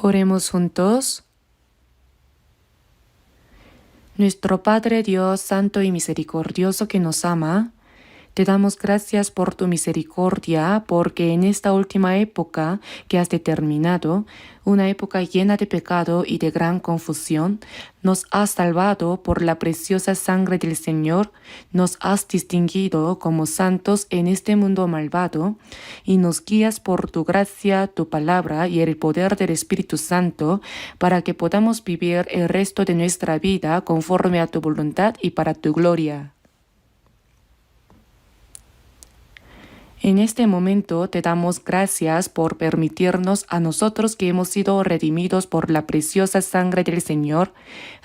Oremos juntos. Nuestro Padre Dios Santo y Misericordioso que nos ama, te damos gracias por tu misericordia, porque en esta última época que has determinado, una época llena de pecado y de gran confusión, nos has salvado por la preciosa sangre del Señor, nos has distinguido como santos en este mundo malvado, y nos guías por tu gracia, tu palabra y el poder del Espíritu Santo, para que podamos vivir el resto de nuestra vida conforme a tu voluntad y para tu gloria. En este momento te damos gracias por permitirnos a nosotros que hemos sido redimidos por la preciosa sangre del Señor,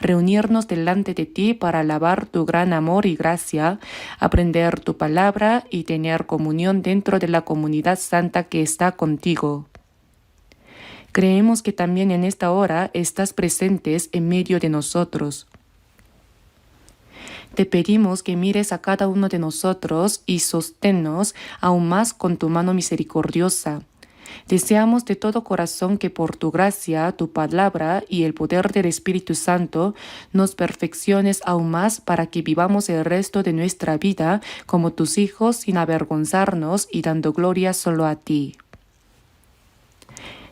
reunirnos delante de ti para alabar tu gran amor y gracia, aprender tu palabra y tener comunión dentro de la comunidad santa que está contigo. Creemos que también en esta hora estás presentes en medio de nosotros. Te pedimos que mires a cada uno de nosotros y sosténnos aún más con tu mano misericordiosa. Deseamos de todo corazón que por tu gracia, tu palabra y el poder del Espíritu Santo nos perfecciones aún más para que vivamos el resto de nuestra vida como tus hijos sin avergonzarnos y dando gloria solo a ti.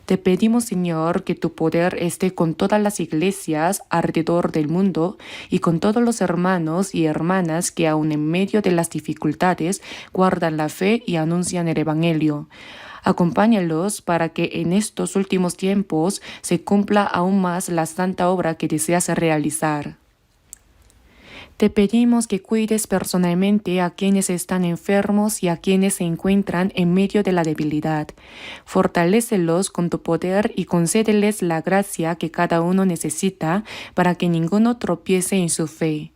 Te pedimos, Señor, que tu poder esté con todas las iglesias alrededor del mundo y con todos los hermanos y hermanas que aun en medio de las dificultades guardan la fe y anuncian el Evangelio. Acompáñalos para que en estos últimos tiempos se cumpla aún más la santa obra que deseas realizar. Te pedimos que cuides personalmente a quienes están enfermos y a quienes se encuentran en medio de la debilidad. Fortalécelos con tu poder y concédeles la gracia que cada uno necesita para que ninguno tropiece en su fe.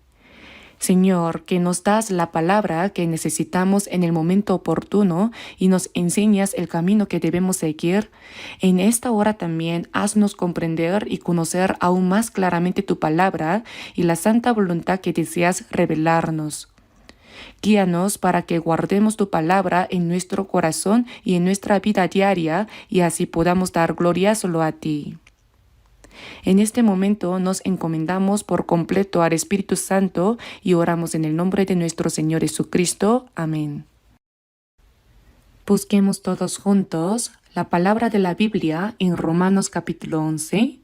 Señor, que nos das la palabra que necesitamos en el momento oportuno y nos enseñas el camino que debemos seguir, en esta hora también haznos comprender y conocer aún más claramente tu palabra y la santa voluntad que deseas revelarnos. Guíanos para que guardemos tu palabra en nuestro corazón y en nuestra vida diaria y así podamos dar gloria solo a ti. En este momento nos encomendamos por completo al Espíritu Santo y oramos en el nombre de nuestro Señor Jesucristo. Amén. Busquemos todos juntos la palabra de la Biblia en Romanos capítulo 11.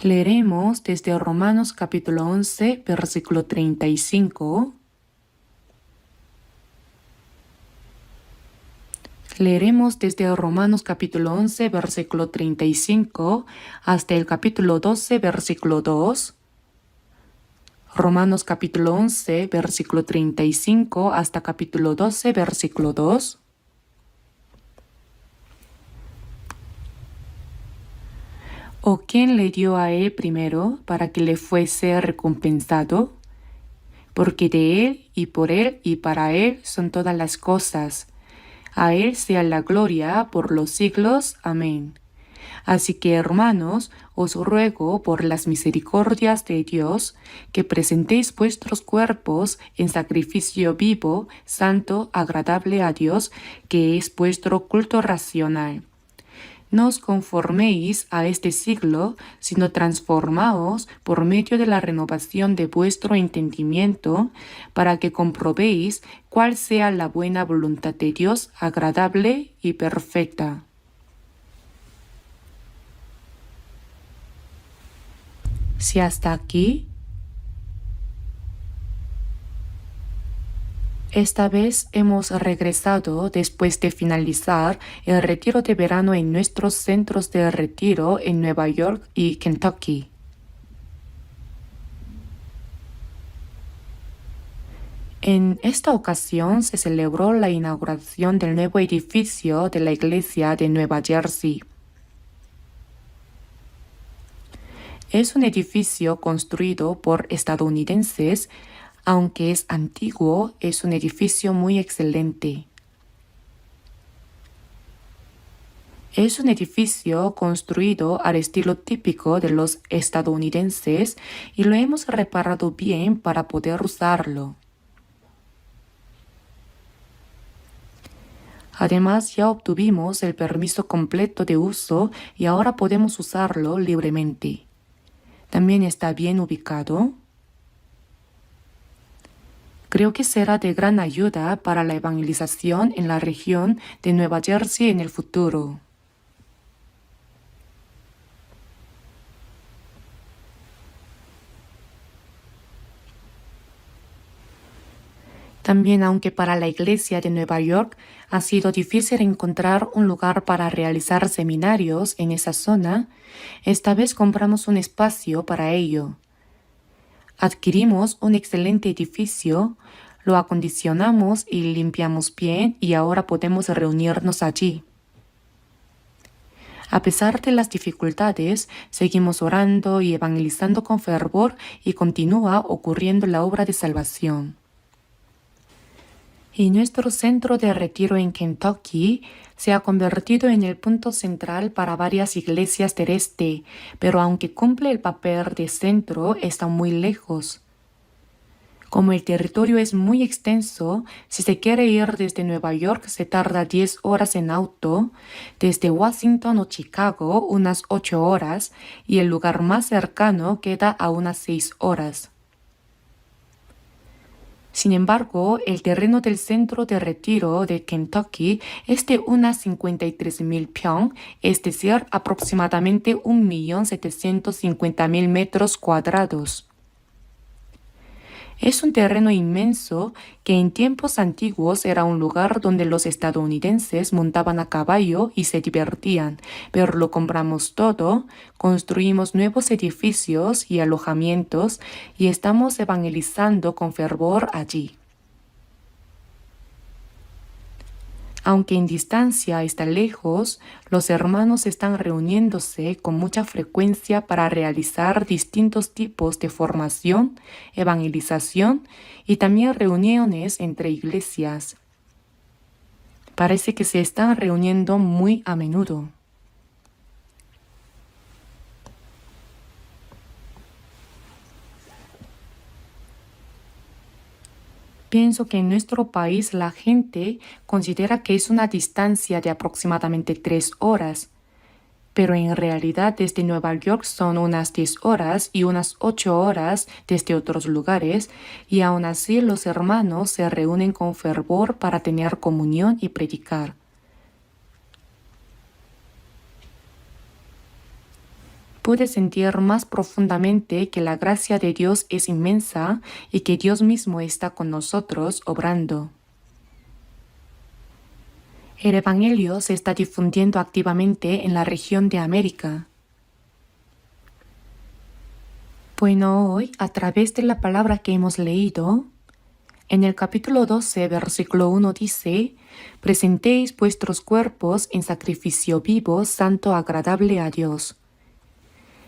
Leeremos desde Romanos capítulo 11, versículo 35. Leeremos desde Romanos capítulo 11, versículo 35 hasta el capítulo 12, versículo 2. Romanos capítulo 11, versículo 35 hasta capítulo 12, versículo 2. ¿O quién le dio a él primero para que le fuese recompensado? Porque de él y por él y para él son todas las cosas. A él sea la gloria por los siglos. Amén. Así que, hermanos, os ruego por las misericordias de Dios que presentéis vuestros cuerpos en sacrificio vivo, santo, agradable a Dios, que es vuestro culto racional. No os conforméis a este siglo, sino transformaos por medio de la renovación de vuestro entendimiento, para que comprobéis cuál sea la buena voluntad de Dios, agradable y perfecta. Si hasta aquí, esta vez hemos regresado después de finalizar el retiro de verano en nuestros centros de retiro en Nueva York y Kentucky. En esta ocasión se celebró la inauguración del nuevo edificio de la iglesia de Nueva Jersey. Es un edificio construido por estadounidenses. Aunque es antiguo, es un edificio muy excelente. Es un edificio construido al estilo típico de los estadounidenses y lo hemos reparado bien para poder usarlo. Además, ya obtuvimos el permiso completo de uso y ahora podemos usarlo libremente. ¿También está bien ubicado? Creo que será de gran ayuda para la evangelización en la región de Nueva Jersey en el futuro. También, aunque para la Iglesia de Nueva York ha sido difícil encontrar un lugar para realizar seminarios en esa zona, esta vez compramos un espacio para ello. Adquirimos un excelente edificio, lo acondicionamos y limpiamos bien y ahora podemos reunirnos allí. A pesar de las dificultades, seguimos orando y evangelizando con fervor y continúa ocurriendo la obra de salvación. Y nuestro centro de retiro en Kentucky se ha convertido en el punto central para varias iglesias del este, pero aunque cumple el papel de centro, está muy lejos. Como el territorio es muy extenso, si se quiere ir desde Nueva York se tarda 10 horas en auto, desde Washington o Chicago unas 8 horas y el lugar más cercano queda a unas 6 horas. Sin embargo, el terreno del centro de retiro de Kentucky es de unas 53,000 pyong, es decir, aproximadamente 1.750.000 metros cuadrados. Es un terreno inmenso que en tiempos antiguos era un lugar donde los estadounidenses montaban a caballo y se divertían, pero lo compramos todo, construimos nuevos edificios y alojamientos y estamos evangelizando con fervor allí. Aunque en distancia está lejos, los hermanos están reuniéndose con mucha frecuencia para realizar distintos tipos de formación, evangelización y también reuniones entre iglesias. Parece que se están reuniendo muy a menudo. Pienso que en nuestro país la gente considera que es una distancia de aproximadamente 3 horas, pero en realidad desde Nueva York son unas 10 horas y unas 8 horas desde otros lugares, y aún así los hermanos se reúnen con fervor para tener comunión y predicar. Pude sentir más profundamente que la gracia de Dios es inmensa y que Dios mismo está con nosotros obrando. El Evangelio se está difundiendo activamente en la región de América. Bueno, hoy, a través de la palabra que hemos leído, en el capítulo 12, versículo 1 dice: «Presentéis vuestros cuerpos en sacrificio vivo, santo, agradable a Dios».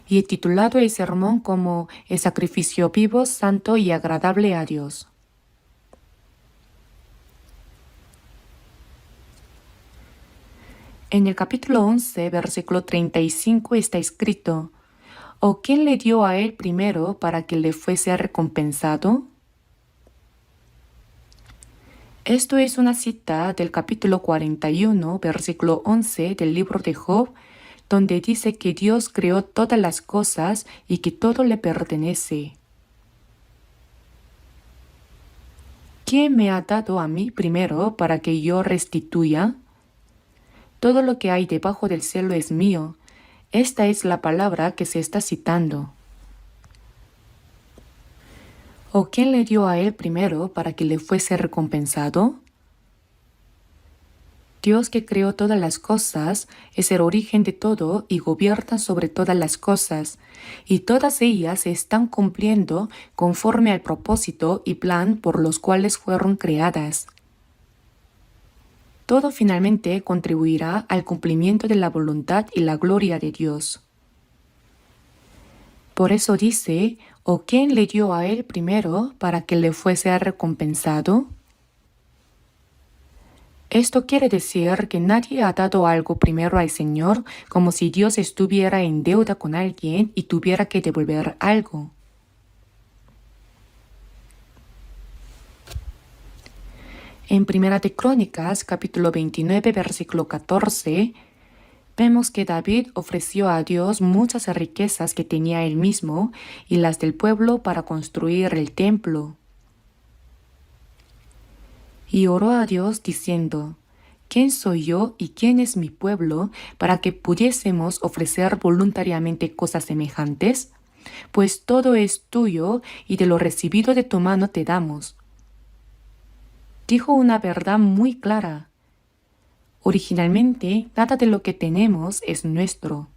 Y he titulado el sermón como «El sacrificio vivo, santo y agradable a Dios». En el capítulo 11, versículo 35 está escrito: «¿O quién le dio a él primero para que le fuese recompensado?». Esto es una cita del capítulo 41, versículo 11 del libro de Job, donde dice que Dios creó todas las cosas y que todo le pertenece. ¿Quién me ha dado a mí primero para que yo restituya? Todo lo que hay debajo del cielo es mío. Esta es la palabra que se está citando. ¿O quién le dio a él primero para que le fuese recompensado? Dios, que creó todas las cosas, es el origen de todo y gobierna sobre todas las cosas, y todas ellas se están cumpliendo conforme al propósito y plan por los cuales fueron creadas. Todo finalmente contribuirá al cumplimiento de la voluntad y la gloria de Dios. Por eso dice: ¿o quién le dio a él primero para que le fuese recompensado? Esto quiere decir que nadie ha dado algo primero al Señor, como si Dios estuviera en deuda con alguien y tuviera que devolver algo. En Primera de Crónicas, capítulo 29, versículo 14, vemos que David ofreció a Dios muchas riquezas que tenía él mismo y las del pueblo para construir el templo. Y oró a Dios diciendo: ¿Quién soy yo y quién es mi pueblo para que pudiésemos ofrecer voluntariamente cosas semejantes? Pues todo es tuyo y de lo recibido de tu mano te damos. Dijo una verdad muy clara. Originalmente, nada de lo que tenemos es nuestro.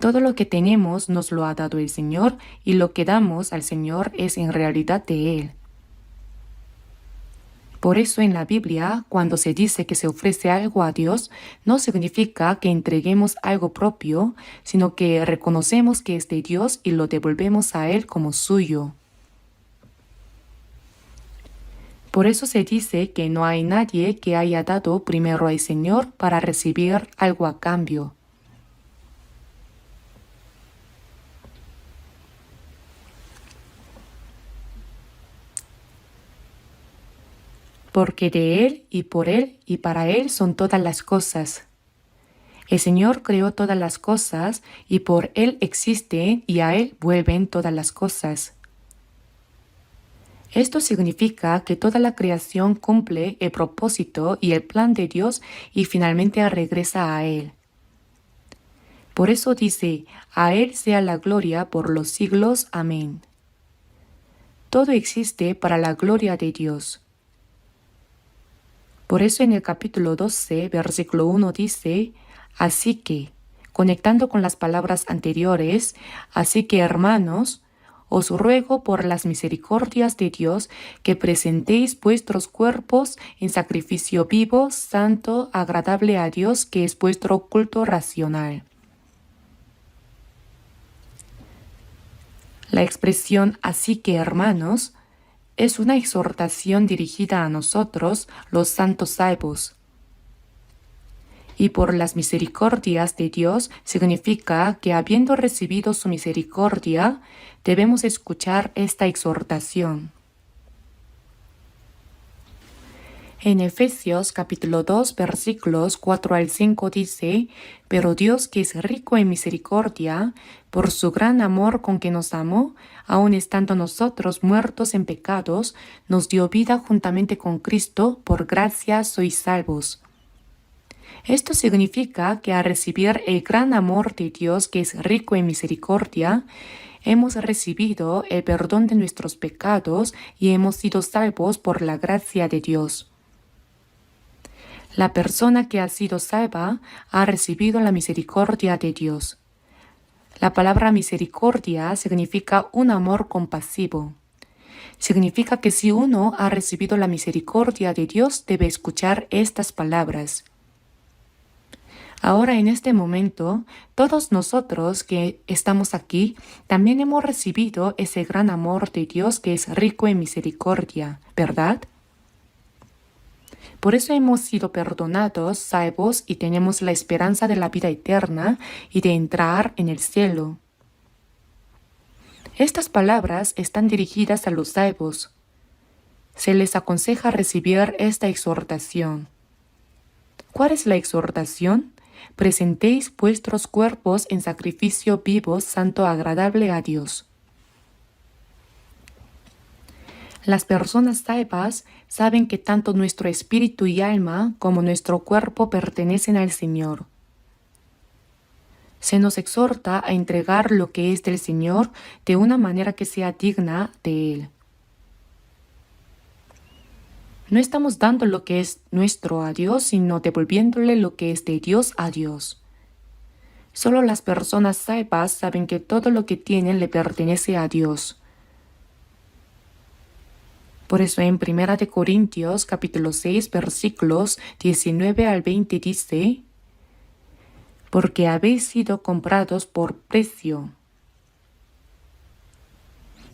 Todo lo que tenemos nos lo ha dado el Señor y lo que damos al Señor es en realidad de Él. Por eso en la Biblia, cuando se dice que se ofrece algo a Dios, no significa que entreguemos algo propio, sino que reconocemos que es de Dios y lo devolvemos a Él como suyo. Por eso se dice que no hay nadie que haya dado primero al Señor para recibir algo a cambio. Porque de Él y por Él y para Él son todas las cosas. El Señor creó todas las cosas y por Él existen y a Él vuelven todas las cosas. Esto significa que toda la creación cumple el propósito y el plan de Dios y finalmente regresa a Él. Por eso dice: a Él sea la gloria por los siglos. Amén. Todo existe para la gloria de Dios. Por eso en el capítulo 12, versículo 1 dice: así que, conectando con las palabras anteriores, así que hermanos, os ruego por las misericordias de Dios que presentéis vuestros cuerpos en sacrificio vivo, santo, agradable a Dios, que es vuestro culto racional. La expresión así que hermanos es una exhortación dirigida a nosotros, los santos salvos. Y por las misericordias de Dios significa que habiendo recibido su misericordia, debemos escuchar esta exhortación. En Efesios capítulo 2 versículos 4 al 5 dice: pero Dios, que es rico en misericordia, por su gran amor con que nos amó, aun estando nosotros muertos en pecados, nos dio vida juntamente con Cristo, por gracia sois salvos. Esto significa que al recibir el gran amor de Dios, que es rico en misericordia, hemos recibido el perdón de nuestros pecados y hemos sido salvos por la gracia de Dios. La persona que ha sido salva ha recibido la misericordia de Dios. La palabra misericordia significa un amor compasivo. Significa que si uno ha recibido la misericordia de Dios, debe escuchar estas palabras. Ahora en este momento, todos nosotros que estamos aquí, también hemos recibido ese gran amor de Dios que es rico en misericordia, ¿verdad? Por eso hemos sido perdonados, salvos y tenemos la esperanza de la vida eterna y de entrar en el cielo. Estas palabras están dirigidas a los salvos. Se les aconseja recibir esta exhortación. ¿Cuál es la exhortación? Presentéis vuestros cuerpos en sacrificio vivo, santo, agradable a Dios. Las personas salvas saben que tanto nuestro espíritu y alma como nuestro cuerpo pertenecen al Señor. Se nos exhorta a entregar lo que es del Señor de una manera que sea digna de Él. No estamos dando lo que es nuestro a Dios, sino devolviéndole lo que es de Dios a Dios. Solo las personas salvas saben que todo lo que tienen le pertenece a Dios. Por eso en 1 Corintios capítulo 6 versículos 19 al 20 dice: porque habéis sido comprados por precio.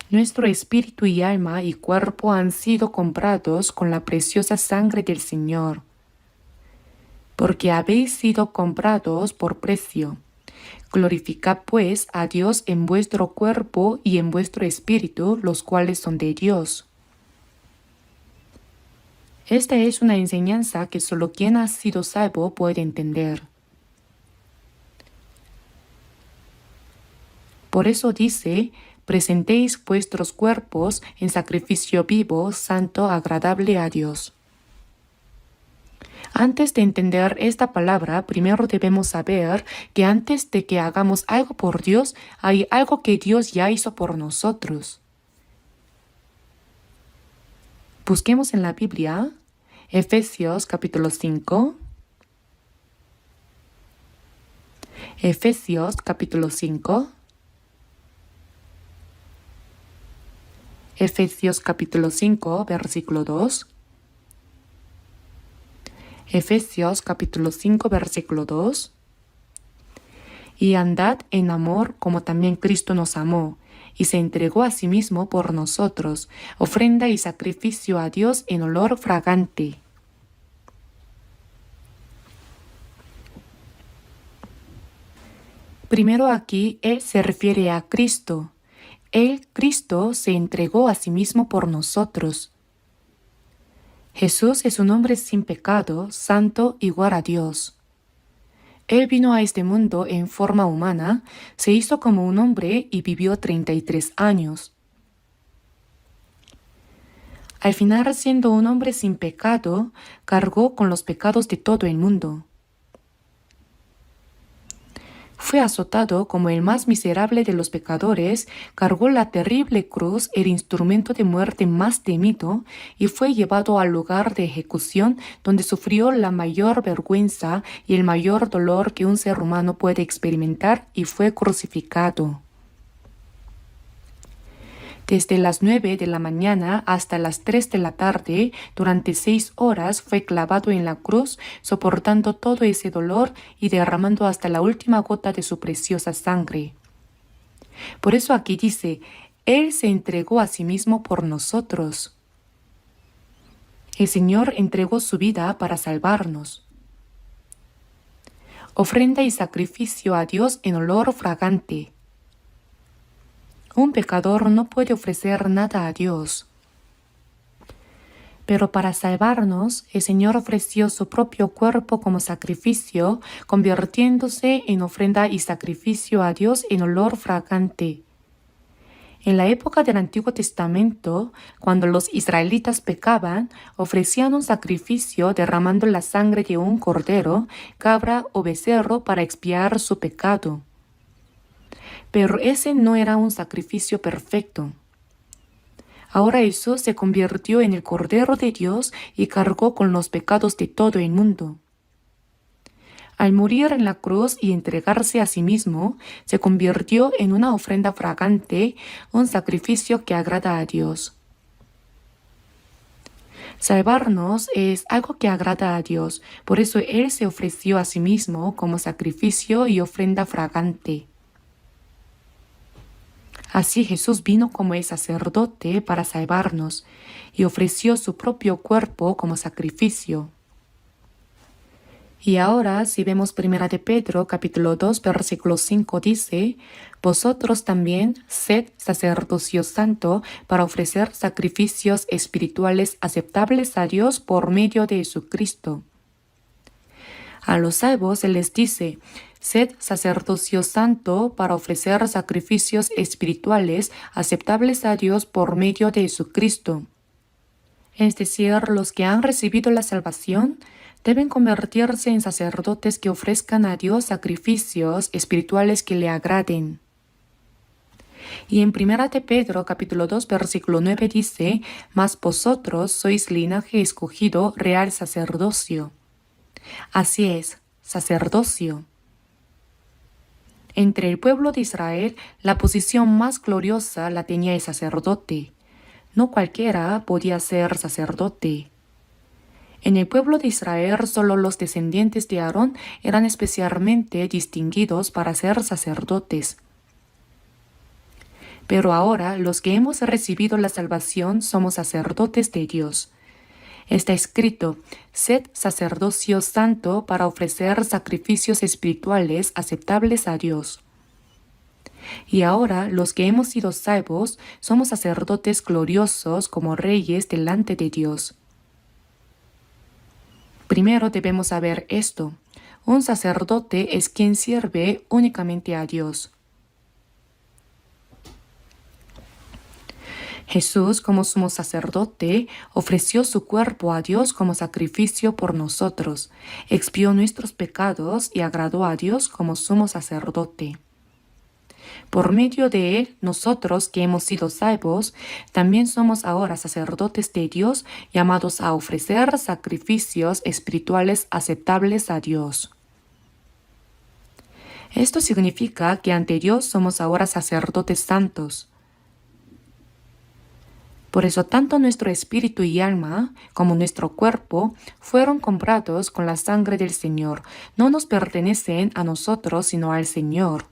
Nuestro espíritu y alma y cuerpo han sido comprados con la preciosa sangre del Señor. Porque habéis sido comprados por precio. Glorificad pues a Dios en vuestro cuerpo y en vuestro espíritu, los cuales son de Dios. Esta es una enseñanza que solo quien ha sido salvo puede entender. Por eso dice, presentéis vuestros cuerpos en sacrificio vivo, santo, agradable a Dios. Antes de entender esta palabra, primero debemos saber que antes de que hagamos algo por Dios, hay algo que Dios ya hizo por nosotros. Busquemos en la Biblia, Efesios capítulo 5. Efesios capítulo 5. Efesios capítulo 5, versículo 2. Efesios capítulo 5, versículo 2. Y andad en amor como también Cristo nos amó, y se entregó a sí mismo por nosotros, ofrenda y sacrificio a Dios en olor fragante. Primero aquí, Él se refiere a Cristo. Él, Cristo, se entregó a sí mismo por nosotros. Jesús es un hombre sin pecado, santo, igual a Dios. Él vino a este mundo en forma humana, se hizo como un hombre y vivió 33 años. Al final, siendo un hombre sin pecado, cargó con los pecados de todo el mundo. Fue azotado como el más miserable de los pecadores, cargó la terrible cruz, el instrumento de muerte más temido, y fue llevado al lugar de ejecución donde sufrió la mayor vergüenza y el mayor dolor que un ser humano puede experimentar, y fue crucificado. Desde las 9 de la mañana hasta las 3 de la tarde, durante 6 horas fue clavado en la cruz, soportando todo ese dolor y derramando hasta la última gota de su preciosa sangre. Por eso aquí dice, Él se entregó a sí mismo por nosotros. El Señor entregó su vida para salvarnos. Ofrenda y sacrificio a Dios en olor fragante. Un pecador no puede ofrecer nada a Dios. Pero para salvarnos, el Señor ofreció su propio cuerpo como sacrificio, convirtiéndose en ofrenda y sacrificio a Dios en olor fragante. En la época del Antiguo Testamento, cuando los israelitas pecaban, ofrecían un sacrificio derramando la sangre de un cordero, cabra o becerro para expiar su pecado. Pero ese no era un sacrificio perfecto. Ahora Jesús se convirtió en el Cordero de Dios y cargó con los pecados de todo el mundo. Al morir en la cruz y entregarse a sí mismo, se convirtió en una ofrenda fragante, un sacrificio que agrada a Dios. Salvarnos es algo que agrada a Dios, por eso Él se ofreció a sí mismo como sacrificio y ofrenda fragante. Así Jesús vino como el sacerdote para salvarnos y ofreció su propio cuerpo como sacrificio. Y ahora, si vemos 1 de Pedro, capítulo 2, versículo 5, dice, vosotros también sed sacerdocio santo para ofrecer sacrificios espirituales aceptables a Dios por medio de Jesucristo. A los salvos se les dice, sed sacerdocio santo para ofrecer sacrificios espirituales aceptables a Dios por medio de Jesucristo. Es decir, los que han recibido la salvación deben convertirse en sacerdotes que ofrezcan a Dios sacrificios espirituales que le agraden. Y en 1 de Pedro, capítulo 2, versículo 9 dice, mas vosotros sois linaje escogido, real sacerdocio. Así es, sacerdocio. Entre el pueblo de Israel, la posición más gloriosa la tenía el sacerdote. No cualquiera podía ser sacerdote. En el pueblo de Israel, solo los descendientes de Aarón eran especialmente distinguidos para ser sacerdotes. Pero ahora, los que hemos recibido la salvación somos sacerdotes de Dios. Está escrito, sed sacerdocio santo para ofrecer sacrificios espirituales aceptables a Dios. Y ahora los que hemos sido salvos somos sacerdotes gloriosos como reyes delante de Dios. Primero debemos saber esto. Un sacerdote es quien sirve únicamente a Dios. Jesús, como sumo sacerdote, ofreció su cuerpo a Dios como sacrificio por nosotros, expió nuestros pecados y agradó a Dios como sumo sacerdote. Por medio de él, nosotros que hemos sido salvos, también somos ahora sacerdotes de Dios, llamados a ofrecer sacrificios espirituales aceptables a Dios. Esto significa que ante Dios somos ahora sacerdotes santos. Por eso tanto nuestro espíritu y alma como nuestro cuerpo fueron comprados con la sangre del Señor. No nos pertenecen a nosotros, sino al Señor.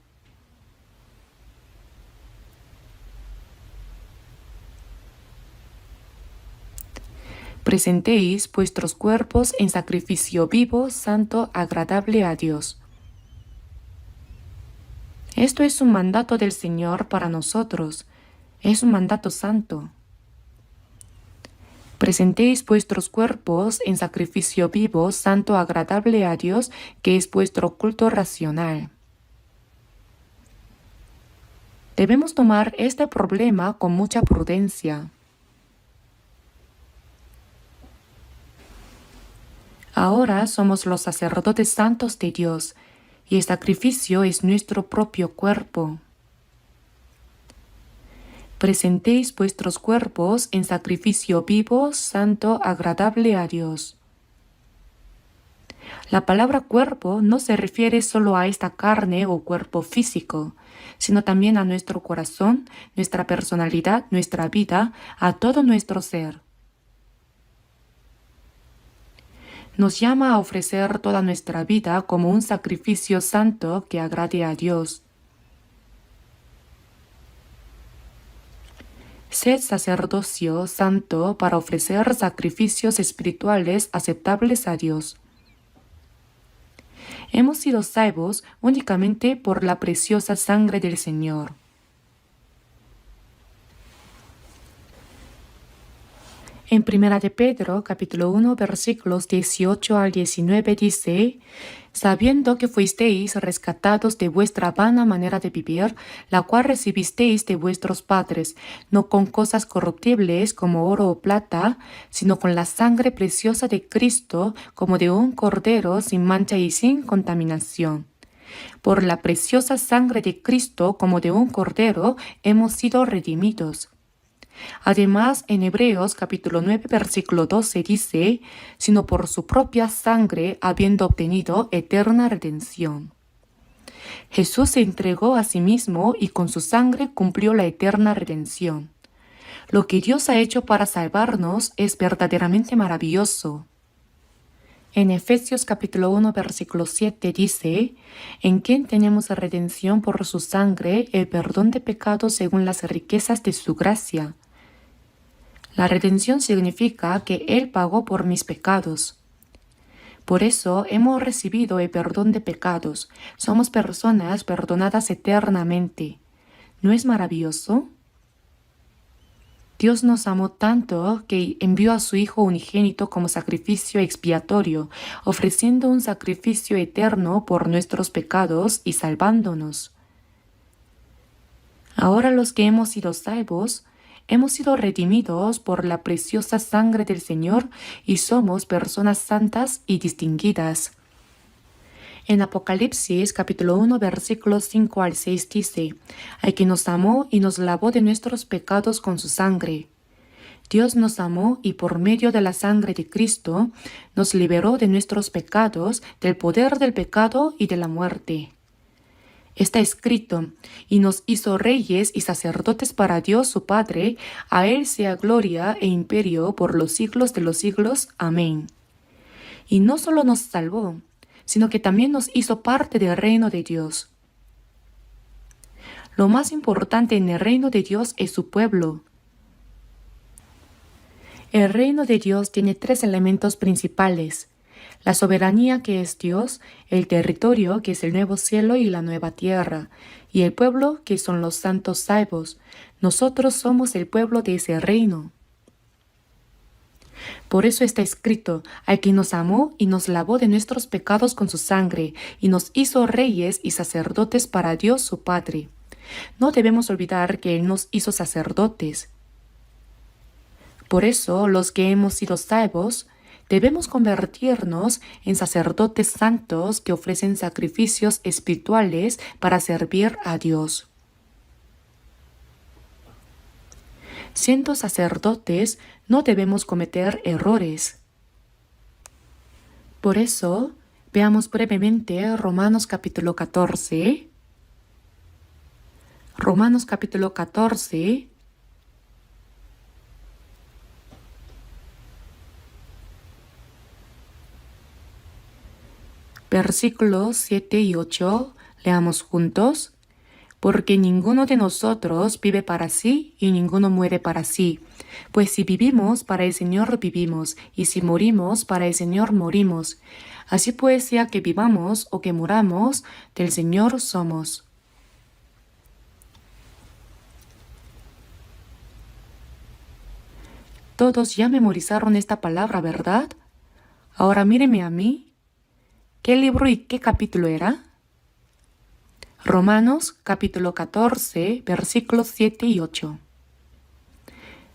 Presentéis vuestros cuerpos en sacrificio vivo, santo, agradable a Dios. Esto es un mandato del Señor para nosotros. Es un mandato santo. Presentéis vuestros cuerpos en sacrificio vivo, santo, agradable a Dios, que es vuestro culto racional. Debemos tomar este problema con mucha prudencia. Ahora somos los sacerdotes santos de Dios, y el sacrificio es nuestro propio cuerpo. Presentéis vuestros cuerpos en sacrificio vivo, santo, agradable a Dios. La palabra cuerpo no se refiere solo a esta carne o cuerpo físico, sino también a nuestro corazón, nuestra personalidad, nuestra vida, a todo nuestro ser. Nos llama a ofrecer toda nuestra vida como un sacrificio santo que agrade a Dios. Sed sacerdocio santo para ofrecer sacrificios espirituales aceptables a Dios. Hemos sido salvos únicamente por la preciosa sangre del Señor. En 1 de Pedro, capítulo 1, versículos 18 al 19 dice: sabiendo que fuisteis rescatados de vuestra vana manera de vivir, la cual recibisteis de vuestros padres, no con cosas corruptibles como oro o plata, sino con la sangre preciosa de Cristo, como de un cordero sin mancha y sin contaminación. Por la preciosa sangre de Cristo, como de un cordero, hemos sido redimidos. Además, en Hebreos capítulo 9, versículo 12 dice: sino por su propia sangre, habiendo obtenido eterna redención. Jesús se entregó a sí mismo y con su sangre cumplió la eterna redención. Lo que Dios ha hecho para salvarnos es verdaderamente maravilloso. En Efesios capítulo 1, versículo 7 dice: en quien tenemos redención por su sangre, el perdón de pecados según las riquezas de su gracia. La redención significa que Él pagó por mis pecados. Por eso hemos recibido el perdón de pecados. Somos personas perdonadas eternamente. ¿No es maravilloso? Dios nos amó tanto que envió a su Hijo unigénito como sacrificio expiatorio, ofreciendo un sacrificio eterno por nuestros pecados y salvándonos. Ahora los que hemos sido salvos, hemos sido redimidos por la preciosa sangre del Señor y somos personas santas y distinguidas. En Apocalipsis capítulo 1 versículos 5 al 6 dice: al que nos amó y nos lavó de nuestros pecados con su sangre. Dios nos amó y por medio de la sangre de Cristo nos liberó de nuestros pecados, del poder del pecado y de la muerte. Está escrito: y nos hizo reyes y sacerdotes para Dios su Padre, a Él sea gloria e imperio por los siglos de los siglos. Amén. Y no solo nos salvó, sino que también nos hizo parte del reino de Dios. Lo más importante en el reino de Dios es su pueblo. El reino de Dios tiene 3 elementos principales: la soberanía, que es Dios; el territorio, que es el nuevo cielo y la nueva tierra; y el pueblo, que son los santos salvos. Nosotros somos el pueblo de ese reino. Por eso está escrito, al que nos amó y nos lavó de nuestros pecados con su sangre, y nos hizo reyes y sacerdotes para Dios su Padre. No debemos olvidar que Él nos hizo sacerdotes. Por eso, los que hemos sido salvos, debemos convertirnos en sacerdotes santos que ofrecen sacrificios espirituales para servir a Dios. Siendo sacerdotes, no debemos cometer errores. Por eso, veamos brevemente Romanos capítulo 14. Romanos capítulo 14. Versículos 7 y 8. Leamos juntos. Porque ninguno de nosotros vive para sí y ninguno muere para sí. Pues si vivimos, para el Señor vivimos, y si morimos, para el Señor morimos. Así pues, sea que vivamos o que muramos, del Señor somos. Todos ya memorizaron esta palabra, ¿verdad? Ahora míreme a mí. ¿Qué libro y qué capítulo era? Romanos capítulo 14, versículos 7 y 8.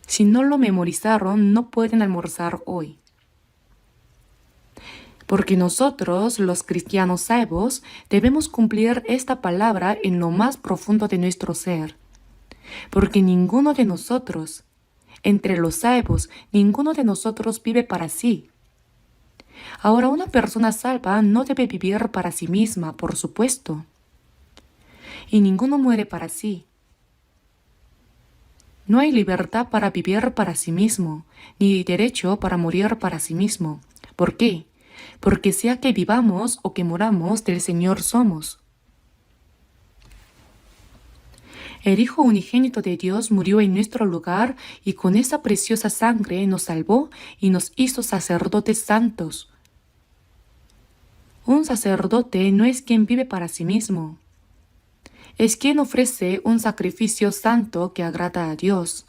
Si no lo memorizaron, no pueden almorzar hoy. Porque nosotros, los cristianos salvos, debemos cumplir esta palabra en lo más profundo de nuestro ser. Porque ninguno de nosotros, entre los salvos, ninguno de nosotros vive para sí. Ahora, una persona salva no debe vivir para sí misma, por supuesto. Y ninguno muere para sí. No hay libertad para vivir para sí mismo, ni derecho para morir para sí mismo. ¿Por qué? Porque sea que vivamos o que muramos, del Señor somos. El Hijo unigénito de Dios murió en nuestro lugar y con esa preciosa sangre nos salvó y nos hizo sacerdotes santos. Un sacerdote no es quien vive para sí mismo. Es quien ofrece un sacrificio santo que agrada a Dios.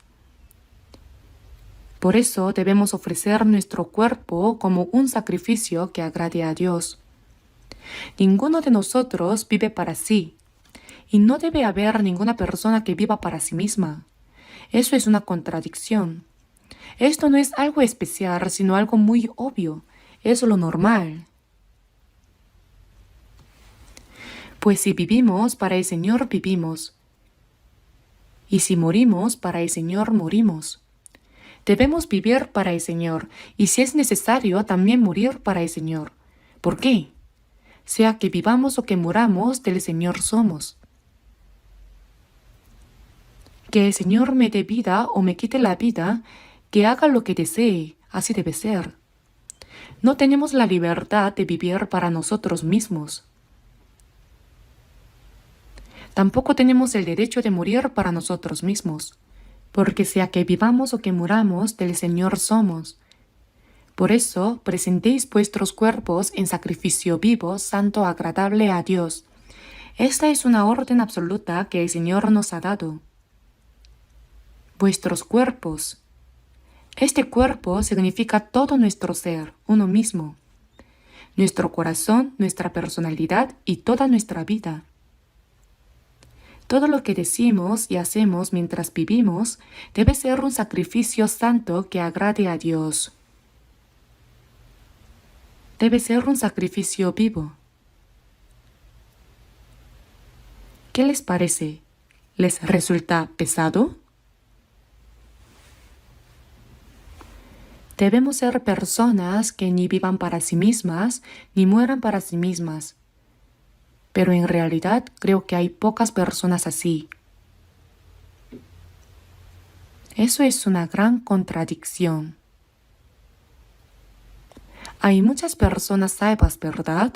Por eso debemos ofrecer nuestro cuerpo como un sacrificio que agrade a Dios. Ninguno de nosotros vive para sí, y no debe haber ninguna persona que viva para sí misma. Eso es una contradicción. Esto no es algo especial, sino algo muy obvio. Es lo normal. Pues si vivimos, para el Señor vivimos. Y si morimos, para el Señor morimos. Debemos vivir para el Señor, y si es necesario, también morir para el Señor. ¿Por qué? Sea que vivamos o que muramos, del Señor somos. Que el Señor me dé vida o me quite la vida, que haga lo que desee, así debe ser. No tenemos la libertad de vivir para nosotros mismos. Tampoco tenemos el derecho de morir para nosotros mismos, porque sea que vivamos o que muramos, del Señor somos. Por eso, presentéis vuestros cuerpos en sacrificio vivo, santo, agradable a Dios. Esta es una orden absoluta que el Señor nos ha dado. Vuestros cuerpos. Este cuerpo significa todo nuestro ser, uno mismo. Nuestro corazón, nuestra personalidad y toda nuestra vida. Todo lo que decimos y hacemos mientras vivimos debe ser un sacrificio santo que agrade a Dios. Debe ser un sacrificio vivo. ¿Qué les parece? ¿Les resulta pesado? Debemos ser personas que ni vivan para sí mismas, ni mueran para sí mismas. Pero en realidad creo que hay pocas personas así. Eso es una gran contradicción. Hay muchas personas salvas, ¿verdad?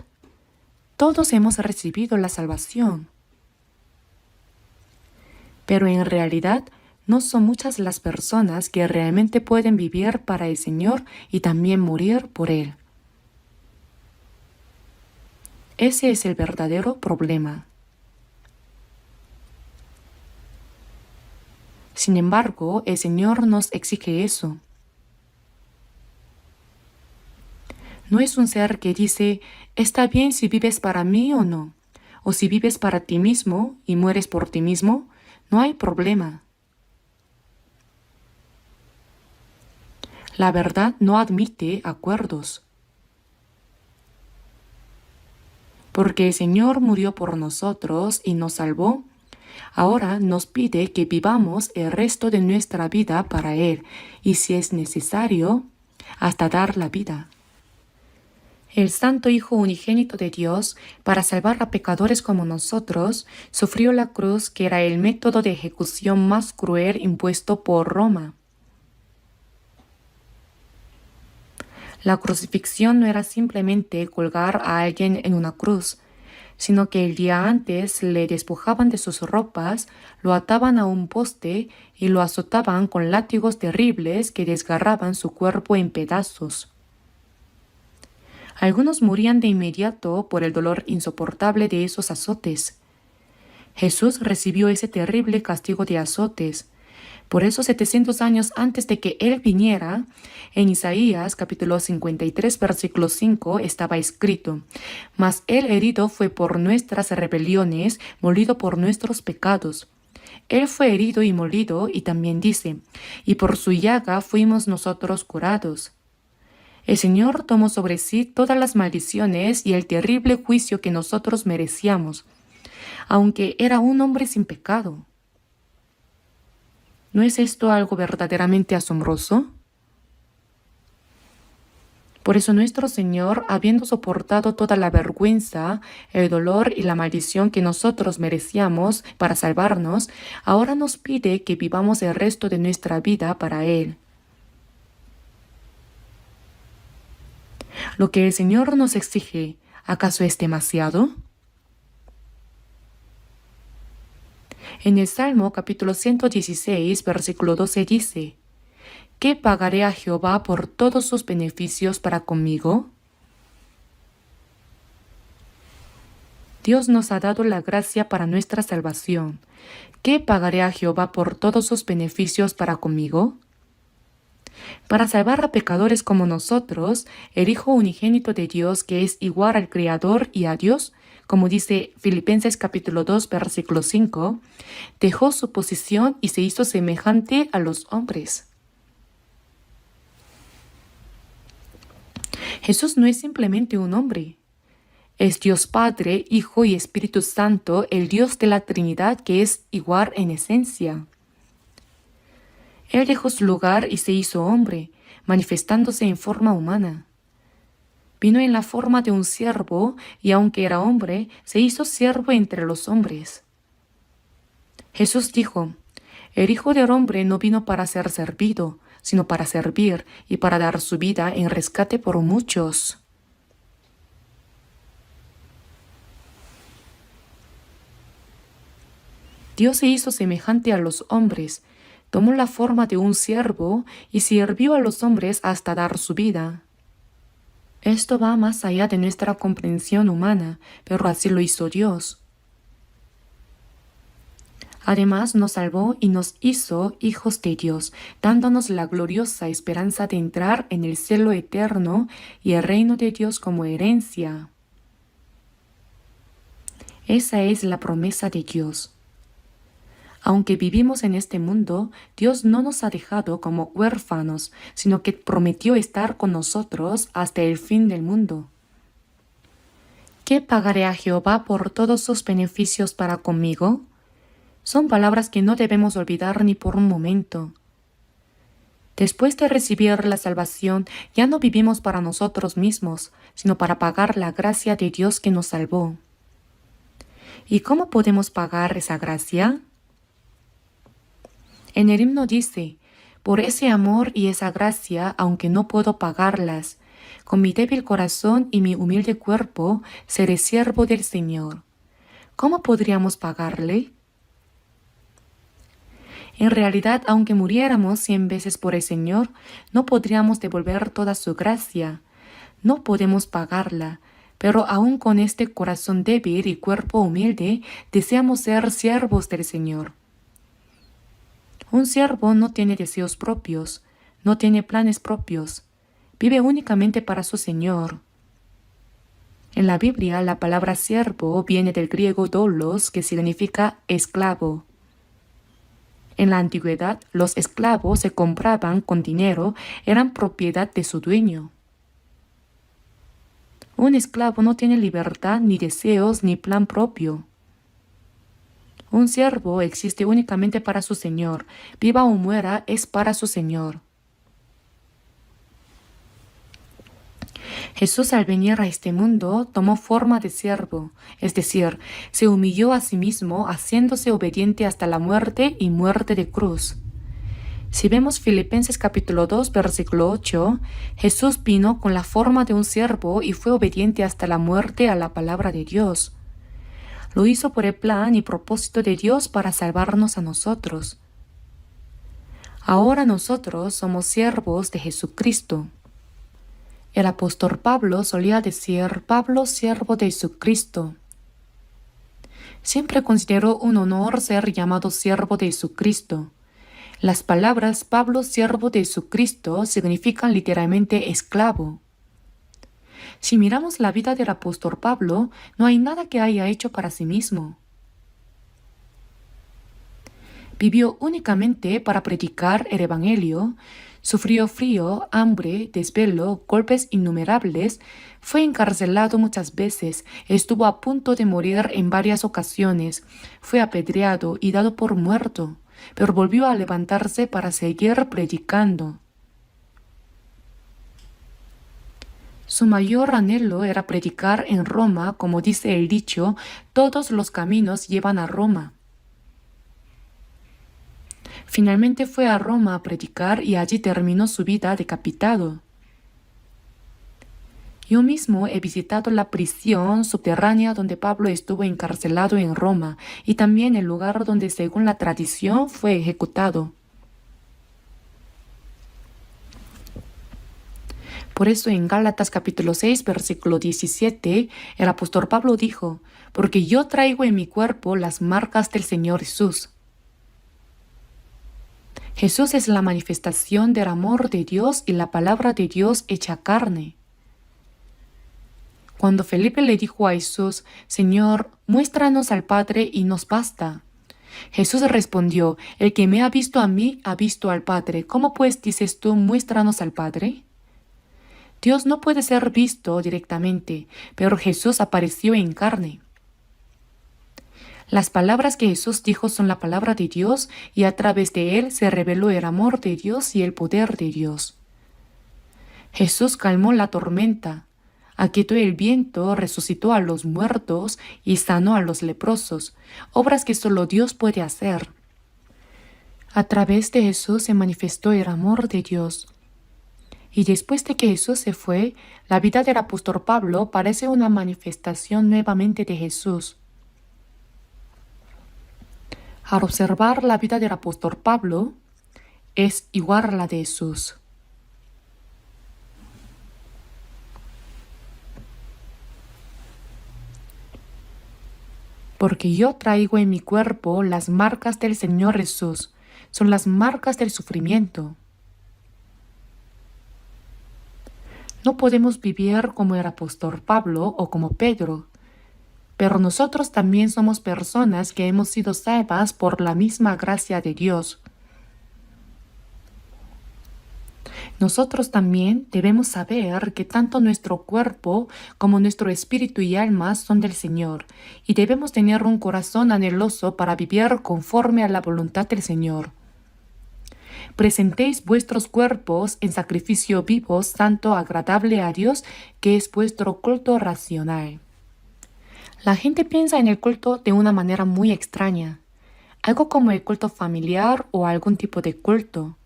Todos hemos recibido la salvación. Pero en realidad no son muchas las personas que realmente pueden vivir para el Señor y también morir por Él. Ese es el verdadero problema. Sin embargo, el Señor nos exige eso. No es un ser que dice, está bien si vives para mí o no, o si vives para ti mismo y mueres por ti mismo, no hay problema. La verdad no admite acuerdos. Porque el Señor murió por nosotros y nos salvó, ahora nos pide que vivamos el resto de nuestra vida para Él, y si es necesario, hasta dar la vida. El Santo Hijo Unigénito de Dios, para salvar a pecadores como nosotros, sufrió la cruz, que era el método de ejecución más cruel impuesto por Roma. La crucifixión no era simplemente colgar a alguien en una cruz, sino que el día antes le despojaban de sus ropas, lo ataban a un poste y lo azotaban con látigos terribles que desgarraban su cuerpo en pedazos. Algunos morían de inmediato por el dolor insoportable de esos azotes. Jesús recibió ese terrible castigo de azotes. Por eso 700 años antes de que Él viniera, en Isaías capítulo 53 versículo 5 estaba escrito: Mas Él herido fue por nuestras rebeliones, molido por nuestros pecados. Él fue herido y molido, y también dice, y por su llaga fuimos nosotros curados. El Señor tomó sobre sí todas las maldiciones y el terrible juicio que nosotros merecíamos, aunque era un hombre sin pecado. ¿No es esto algo verdaderamente asombroso? Por eso nuestro Señor, habiendo soportado toda la vergüenza, el dolor y la maldición que nosotros merecíamos para salvarnos, ahora nos pide que vivamos el resto de nuestra vida para Él. Lo que el Señor nos exige, ¿acaso es demasiado? En el Salmo capítulo 116, versículo 12 dice, ¿qué pagaré a Jehová por todos sus beneficios para conmigo? Dios nos ha dado la gracia para nuestra salvación. ¿Qué pagaré a Jehová por todos sus beneficios para conmigo? Para salvar a pecadores como nosotros, el Hijo Unigénito de Dios, que es igual al Creador y a Dios, como dice Filipenses capítulo 2, versículo 5, dejó su posición y se hizo semejante a los hombres. Jesús no es simplemente un hombre. Es Dios Padre, Hijo y Espíritu Santo, el Dios de la Trinidad, que es igual en esencia. Él dejó su lugar y se hizo hombre, manifestándose en forma humana. Vino en la forma de un siervo y aunque era hombre, se hizo siervo entre los hombres. Jesús dijo, el Hijo del Hombre no vino para ser servido, sino para servir y para dar su vida en rescate por muchos. Dios se hizo semejante a los hombres, tomó la forma de un siervo y sirvió a los hombres hasta dar su vida. Esto va más allá de nuestra comprensión humana, pero así lo hizo Dios. Además nos salvó y nos hizo hijos de Dios, dándonos la gloriosa esperanza de entrar en el cielo eterno y el reino de Dios como herencia. Esa es la promesa de Dios. Aunque vivimos en este mundo, Dios no nos ha dejado como huérfanos, sino que prometió estar con nosotros hasta el fin del mundo. ¿Qué pagaré a Jehová por todos sus beneficios para conmigo? Son palabras que no debemos olvidar ni por un momento. Después de recibir la salvación, ya no vivimos para nosotros mismos, sino para pagar la gracia de Dios que nos salvó. ¿Y cómo podemos pagar esa gracia? En el himno dice, por ese amor y esa gracia, aunque no puedo pagarlas, con mi débil corazón y mi humilde cuerpo, seré siervo del Señor. ¿Cómo podríamos pagarle? En realidad, aunque muriéramos 100 veces por el Señor, no podríamos devolver toda su gracia. No podemos pagarla, pero aún con este corazón débil y cuerpo humilde, deseamos ser siervos del Señor. Un siervo no tiene deseos propios, no tiene planes propios, vive únicamente para su Señor. En la Biblia, la palabra siervo viene del griego doulos, que significa esclavo. En la antigüedad, los esclavos se compraban con dinero, eran propiedad de su dueño. Un esclavo no tiene libertad, ni deseos, ni plan propio. Un siervo existe únicamente para su Señor. Viva o muera, es para su Señor. Jesús, al venir a este mundo, tomó forma de siervo, es decir, se humilló a sí mismo, haciéndose obediente hasta la muerte y muerte de cruz. Si vemos Filipenses capítulo 2, versículo 8, Jesús vino con la forma de un siervo y fue obediente hasta la muerte a la palabra de Dios. Lo hizo por el plan y propósito de Dios para salvarnos a nosotros. Ahora nosotros somos siervos de Jesucristo. El apóstol Pablo solía decir: Pablo, siervo de Jesucristo. Siempre consideró un honor ser llamado siervo de Jesucristo. Las palabras Pablo, siervo de Jesucristo, significan literalmente esclavo. Si miramos la vida del apóstol Pablo, no hay nada que haya hecho para sí mismo. Vivió únicamente para predicar el Evangelio, sufrió frío, hambre, desvelo, golpes innumerables, fue encarcelado muchas veces, estuvo a punto de morir en varias ocasiones, fue apedreado y dado por muerto, pero volvió a levantarse para seguir predicando. Su mayor anhelo era predicar en Roma, como dice el dicho: todos los caminos llevan a Roma. Finalmente fue a Roma a predicar y allí terminó su vida decapitado. Yo mismo he visitado la prisión subterránea donde Pablo estuvo encarcelado en Roma y también el lugar donde, según la tradición, fue ejecutado. Por eso en Gálatas capítulo 6, versículo 17, el apóstol Pablo dijo: porque yo traigo en mi cuerpo las marcas del Señor Jesús. Jesús es la manifestación del amor de Dios y la palabra de Dios hecha carne. Cuando Felipe le dijo a Jesús: Señor, muéstranos al Padre y nos basta, Jesús respondió: el que me ha visto a mí, ha visto al Padre. ¿Cómo pues dices tú, muéstranos al Padre? Dios no puede ser visto directamente, pero Jesús apareció en carne. Las palabras que Jesús dijo son la palabra de Dios y a través de él se reveló el amor de Dios y el poder de Dios. Jesús calmó la tormenta, aquietó el viento, resucitó a los muertos y sanó a los leprosos, obras que solo Dios puede hacer. A través de Jesús se manifestó el amor de Dios. Y después de que Jesús se fue, la vida del apóstol Pablo parece una manifestación nuevamente de Jesús. Al observar la vida del apóstol Pablo, es igual a la de Jesús. Porque yo traigo en mi cuerpo las marcas del Señor Jesús, son las marcas del sufrimiento. No podemos vivir como el apóstol Pablo o como Pedro, pero nosotros también somos personas que hemos sido salvas por la misma gracia de Dios. Nosotros también debemos saber que tanto nuestro cuerpo como nuestro espíritu y alma son del Señor, y debemos tener un corazón anheloso para vivir conforme a la voluntad del Señor. Presentéis vuestros cuerpos en sacrificio vivo, santo, agradable a Dios, que es vuestro culto racional. La gente piensa en el culto de una manera muy extraña, algo como el culto familiar o algún tipo de culto.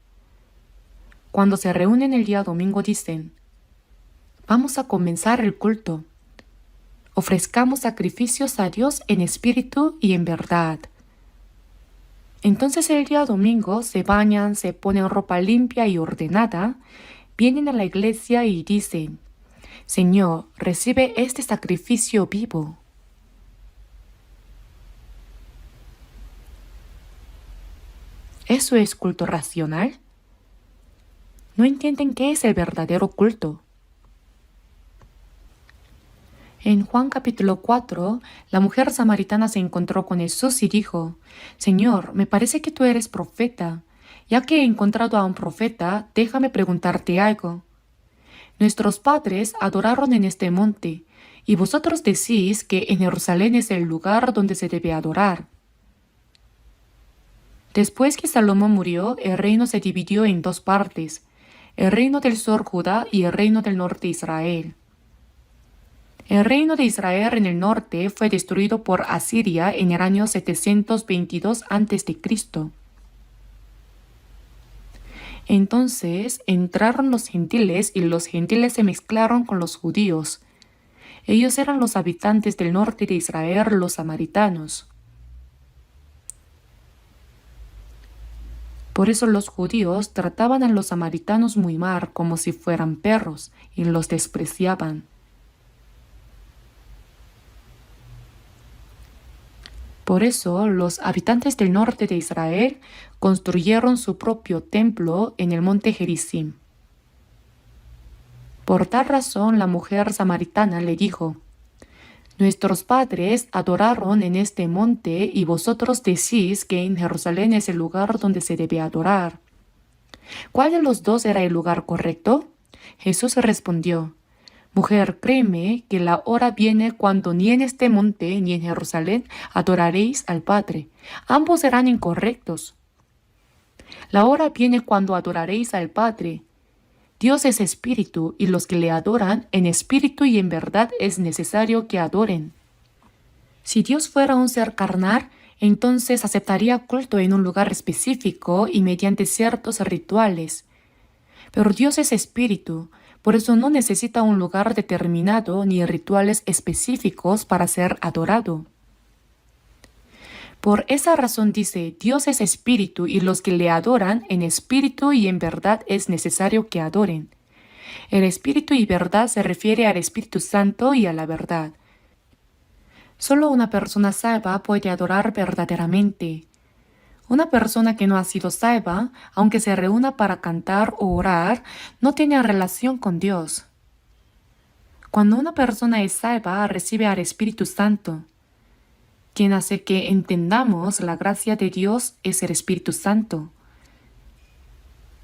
Cuando se reúnen el día domingo dicen: vamos a comenzar el culto. Ofrezcamos sacrificios a Dios en espíritu y en verdad. Entonces el día domingo se bañan, se ponen ropa limpia y ordenada, vienen a la iglesia y dicen: Señor, recibe este sacrificio vivo. ¿Eso es culto racional? No entienden qué es el verdadero culto. En Juan capítulo 4, la mujer samaritana se encontró con Jesús y dijo: Señor, me parece que tú eres profeta. Ya que he encontrado a un profeta, déjame preguntarte algo. Nuestros padres adoraron en este monte, y vosotros decís que en Jerusalén es el lugar donde se debe adorar. Después que Salomón murió, el reino se dividió en dos partes, el reino del sur Judá y el reino del norte Israel. El reino de Israel en el norte fue destruido por Asiria en el año 722 a.C. Entonces entraron los gentiles y los gentiles se mezclaron con los judíos. Ellos eran los habitantes del norte de Israel, los samaritanos. Por eso los judíos trataban a los samaritanos muy mal, como si fueran perros, y los despreciaban. Por eso los habitantes del norte de Israel construyeron su propio templo en el monte Gerizim. Por tal razón la mujer samaritana le dijo: Nuestros padres adoraron en este monte y vosotros decís que en Jerusalén es el lugar donde se debe adorar. ¿Cuál de los dos era el lugar correcto? Jesús respondió: Mujer, créeme que la hora viene cuando ni en este monte ni en Jerusalén adoraréis al Padre. Ambos serán incorrectos. La hora viene cuando adoraréis al Padre. Dios es espíritu y los que le adoran en espíritu y en verdad es necesario que adoren. Si Dios fuera un ser carnal, entonces aceptaría culto en un lugar específico y mediante ciertos rituales. Pero Dios es espíritu. Por eso no necesita un lugar determinado ni rituales específicos para ser adorado. Por esa razón dice: Dios es espíritu y los que le adoran en espíritu y en verdad es necesario que adoren. El espíritu y verdad se refiere al Espíritu Santo y a la verdad. Solo una persona salva puede adorar verdaderamente. Una persona que no ha sido salva, aunque se reúna para cantar o orar, no tiene relación con Dios. Cuando una persona es salva, recibe al Espíritu Santo. Quien hace que entendamos la gracia de Dios es el Espíritu Santo.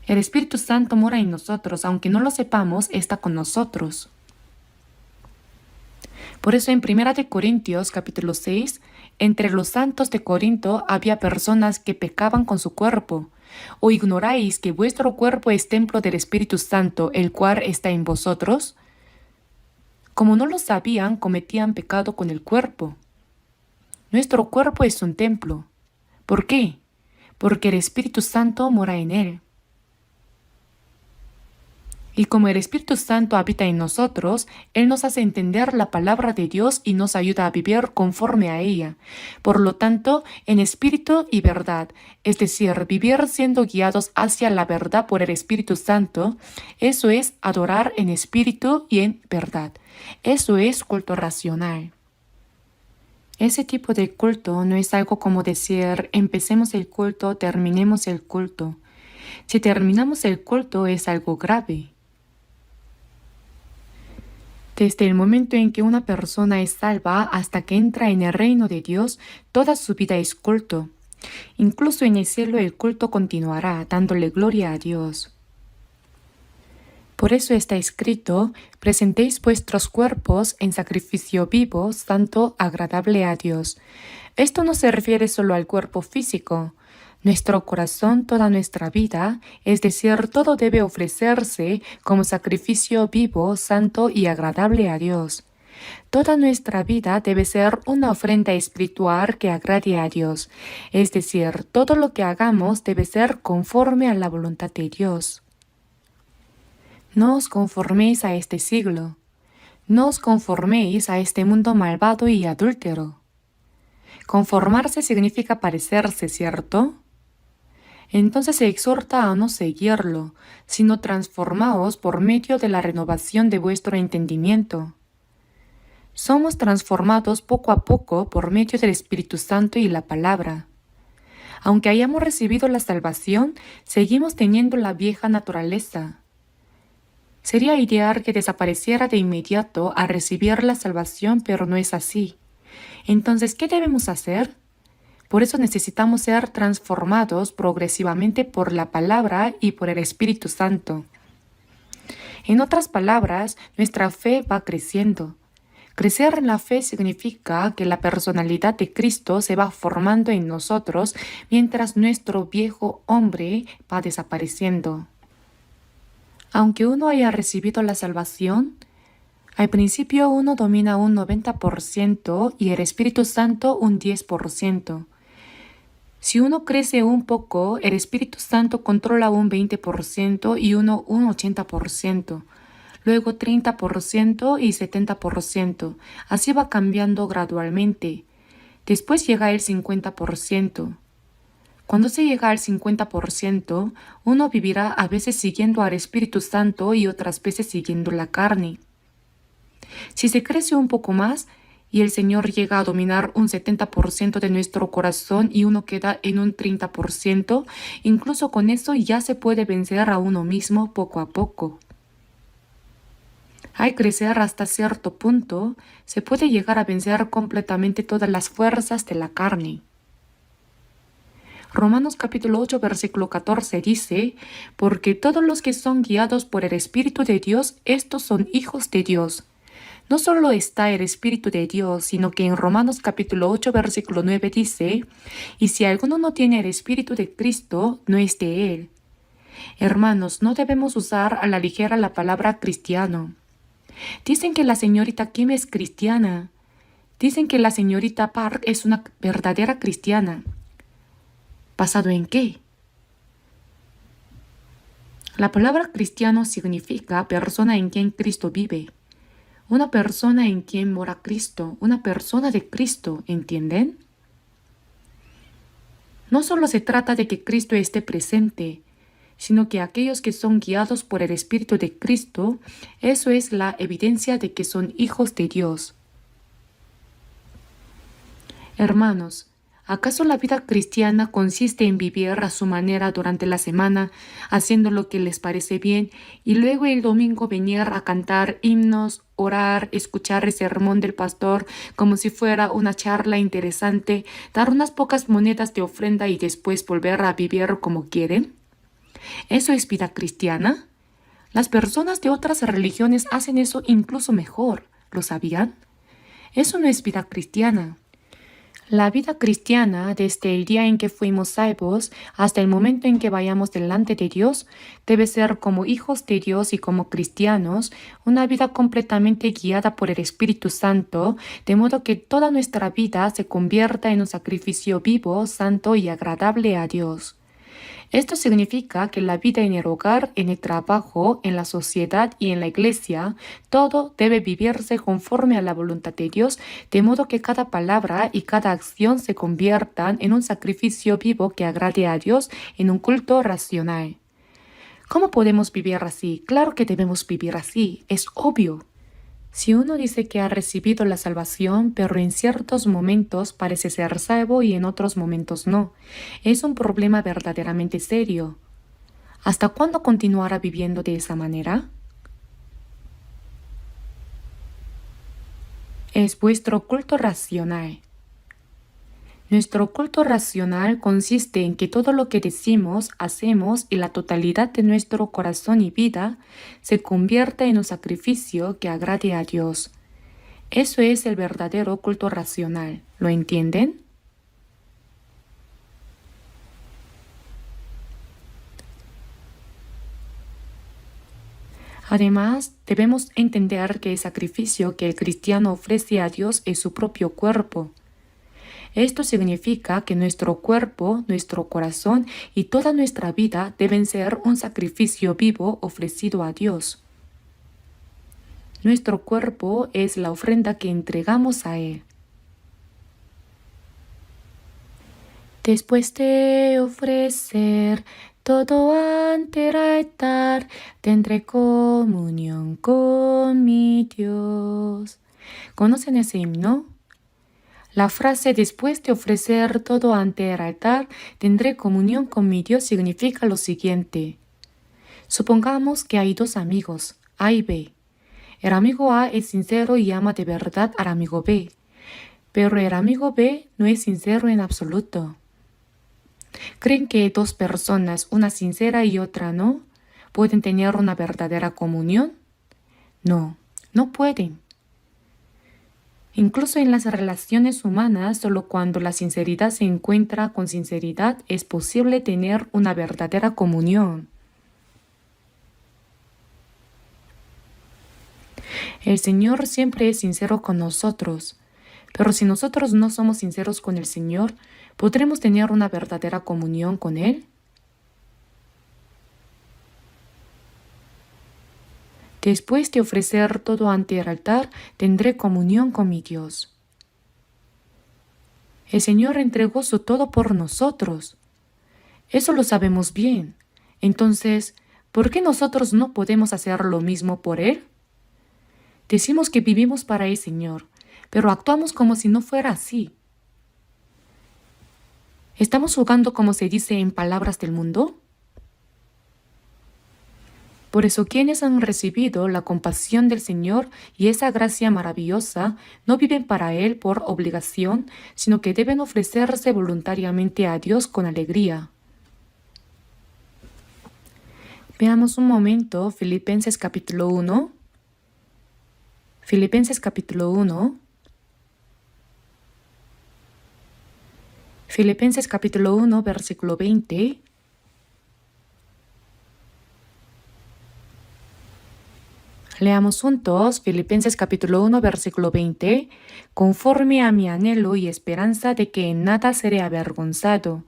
El Espíritu Santo mora en nosotros, aunque no lo sepamos, está con nosotros. Por eso en 1 Corintios capítulo 6, entre los santos de Corinto había personas que pecaban con su cuerpo. ¿O ignoráis que vuestro cuerpo es templo del Espíritu Santo, el cual está en vosotros? Como no lo sabían, cometían pecado con el cuerpo. Nuestro cuerpo es un templo. ¿Por qué? Porque el Espíritu Santo mora en él. Y como el Espíritu Santo habita en nosotros, Él nos hace entender la palabra de Dios y nos ayuda a vivir conforme a ella. Por lo tanto, en espíritu y verdad, es decir, vivir siendo guiados hacia la verdad por el Espíritu Santo, eso es adorar en espíritu y en verdad. Eso es culto racional. Ese tipo de culto no es algo como decir: empecemos el culto, terminemos el culto. Si terminamos el culto es algo grave. Desde el momento en que una persona es salva hasta que entra en el reino de Dios, toda su vida es culto. Incluso en el cielo el culto continuará, dándole gloria a Dios. Por eso está escrito: presentéis vuestros cuerpos en sacrificio vivo, santo, agradable a Dios. Esto no se refiere solo al cuerpo físico. Nuestro corazón, toda nuestra vida, es decir, todo debe ofrecerse como sacrificio vivo, santo y agradable a Dios. Toda nuestra vida debe ser una ofrenda espiritual que agrade a Dios, es decir, todo lo que hagamos debe ser conforme a la voluntad de Dios. No os conforméis a este siglo, no os conforméis a este mundo malvado y adúltero. Conformarse significa parecerse, ¿cierto? Entonces se exhorta a no seguirlo, sino transformaos por medio de la renovación de vuestro entendimiento. Somos transformados poco a poco por medio del Espíritu Santo y la palabra. Aunque hayamos recibido la salvación, seguimos teniendo la vieja naturaleza. Sería ideal que desapareciera de inmediato al recibir la salvación, pero no es así. Entonces, ¿qué debemos hacer? Por eso necesitamos ser transformados progresivamente por la palabra y por el Espíritu Santo. En otras palabras, nuestra fe va creciendo. Crecer en la fe significa que la personalidad de Cristo se va formando en nosotros mientras nuestro viejo hombre va desapareciendo. Aunque uno haya recibido la salvación, al principio uno domina un 90% y el Espíritu Santo un 10%. Si uno crece un poco, el Espíritu Santo controla un 20% y uno un 80%, luego 30% y 70%. Así va cambiando gradualmente. Después llega el 50%. Cuando se llega al 50%, uno vivirá a veces siguiendo al Espíritu Santo y otras veces siguiendo la carne. Si se crece un poco más y el Señor llega a dominar un 70% de nuestro corazón y uno queda en un 30%, incluso con eso ya se puede vencer a uno mismo poco a poco. Al crecer hasta cierto punto, se puede llegar a vencer completamente todas las fuerzas de la carne. Romanos capítulo 8, versículo 14 dice, porque todos los que son guiados por el Espíritu de Dios, estos son hijos de Dios. No solo está el Espíritu de Dios, sino que en Romanos capítulo 8, versículo 9 dice, y si alguno no tiene el Espíritu de Cristo, no es de él. Hermanos, no debemos usar a la ligera la palabra cristiano. Dicen que la señorita Kim es cristiana. Dicen que la señorita Park es una verdadera cristiana. ¿Basado en qué? La palabra cristiano significa persona en quien Cristo vive. Una persona en quien mora Cristo, una persona de Cristo, ¿entienden? No solo se trata de que Cristo esté presente, sino que aquellos que son guiados por el Espíritu de Cristo, eso es la evidencia de que son hijos de Dios. Hermanos, ¿acaso la vida cristiana consiste en vivir a su manera durante la semana, haciendo lo que les parece bien, y luego el domingo venir a cantar himnos, orar, escuchar el sermón del pastor como si fuera una charla interesante, dar unas pocas monedas de ofrenda y después volver a vivir como quieren? ¿Eso es vida cristiana? Las personas de otras religiones hacen eso incluso mejor, ¿lo sabían? Eso no es vida cristiana. La vida cristiana, desde el día en que fuimos salvos hasta el momento en que vayamos delante de Dios, debe ser como hijos de Dios y como cristianos, una vida completamente guiada por el Espíritu Santo, de modo que toda nuestra vida se convierta en un sacrificio vivo, santo y agradable a Dios. Esto significa que la vida en el hogar, en el trabajo, en la sociedad y en la iglesia, todo debe vivirse conforme a la voluntad de Dios, de modo que cada palabra y cada acción se conviertan en un sacrificio vivo que agrade a Dios en un culto racional. ¿Cómo podemos vivir así? Claro que debemos vivir así, es obvio. Si uno dice que ha recibido la salvación, pero en ciertos momentos parece ser salvo y en otros momentos no, es un problema verdaderamente serio. ¿Hasta cuándo continuará viviendo de esa manera? Es vuestro culto racional. Nuestro culto racional consiste en que todo lo que decimos, hacemos y la totalidad de nuestro corazón y vida se convierta en un sacrificio que agrade a Dios. Eso es el verdadero culto racional. ¿Lo entienden? Además, debemos entender que el sacrificio que el cristiano ofrece a Dios es su propio cuerpo. Esto significa que nuestro cuerpo, nuestro corazón y toda nuestra vida deben ser un sacrificio vivo ofrecido a Dios. Nuestro cuerpo es la ofrenda que entregamos a Él. Después de ofrecer todo ante el altar, tendré comunión con mi Dios. ¿Conocen ese himno? La frase después de ofrecer todo ante el altar, tendré comunión con mi Dios significa lo siguiente. Supongamos que hay dos amigos. A y B. El amigo A es sincero y ama de verdad al amigo B, pero el amigo B no es sincero en absoluto. ¿Creen que dos personas, una sincera y otra no, pueden tener una verdadera comunión? No, no pueden. Incluso en las relaciones humanas, solo cuando la sinceridad se encuentra con sinceridad es posible tener una verdadera comunión. El Señor siempre es sincero con nosotros, pero si nosotros no somos sinceros con el Señor, ¿podremos tener una verdadera comunión con Él? Después de ofrecer todo ante el altar, tendré comunión con mi Dios. El Señor entregó su todo por nosotros. Eso lo sabemos bien. Entonces, ¿por qué nosotros no podemos hacer lo mismo por Él? Decimos que vivimos para el Señor, pero actuamos como si no fuera así. ¿Estamos jugando como se dice en palabras del mundo? Por eso quienes han recibido la compasión del Señor y esa gracia maravillosa no viven para Él por obligación, sino que deben ofrecerse voluntariamente a Dios con alegría. Veamos un momento Filipenses capítulo 1. Filipenses capítulo 1. Filipenses capítulo 1, versículo 20. Leamos juntos Filipenses capítulo 1, versículo 20. Conforme a mi anhelo y esperanza de que en nada seré avergonzado,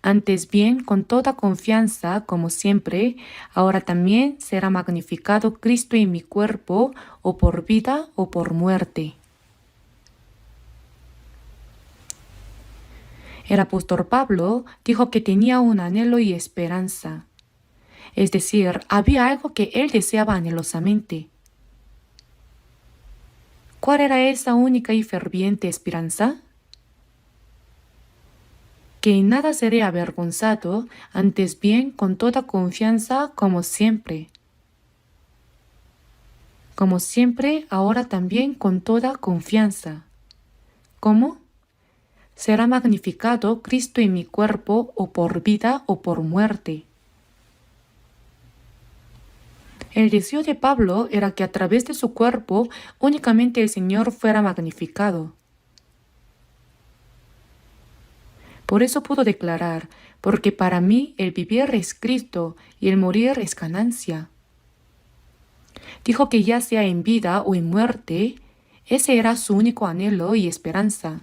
antes bien con toda confianza, como siempre, ahora también será magnificado Cristo en mi cuerpo, o por vida o por muerte. El apóstol Pablo dijo que tenía un anhelo y esperanza. Es decir, había algo que él deseaba anhelosamente. ¿Cuál era esa única y ferviente esperanza? Que en nada seré avergonzado, antes bien con toda confianza como siempre. Como siempre, ahora también con toda confianza. ¿Cómo? Será magnificado Cristo en mi cuerpo, o por vida o por muerte. El deseo de Pablo era que a través de su cuerpo únicamente el Señor fuera magnificado. Por eso pudo declarar, porque para mí el vivir es Cristo y el morir es ganancia. Dijo que ya sea en vida o en muerte, ese era su único anhelo y esperanza.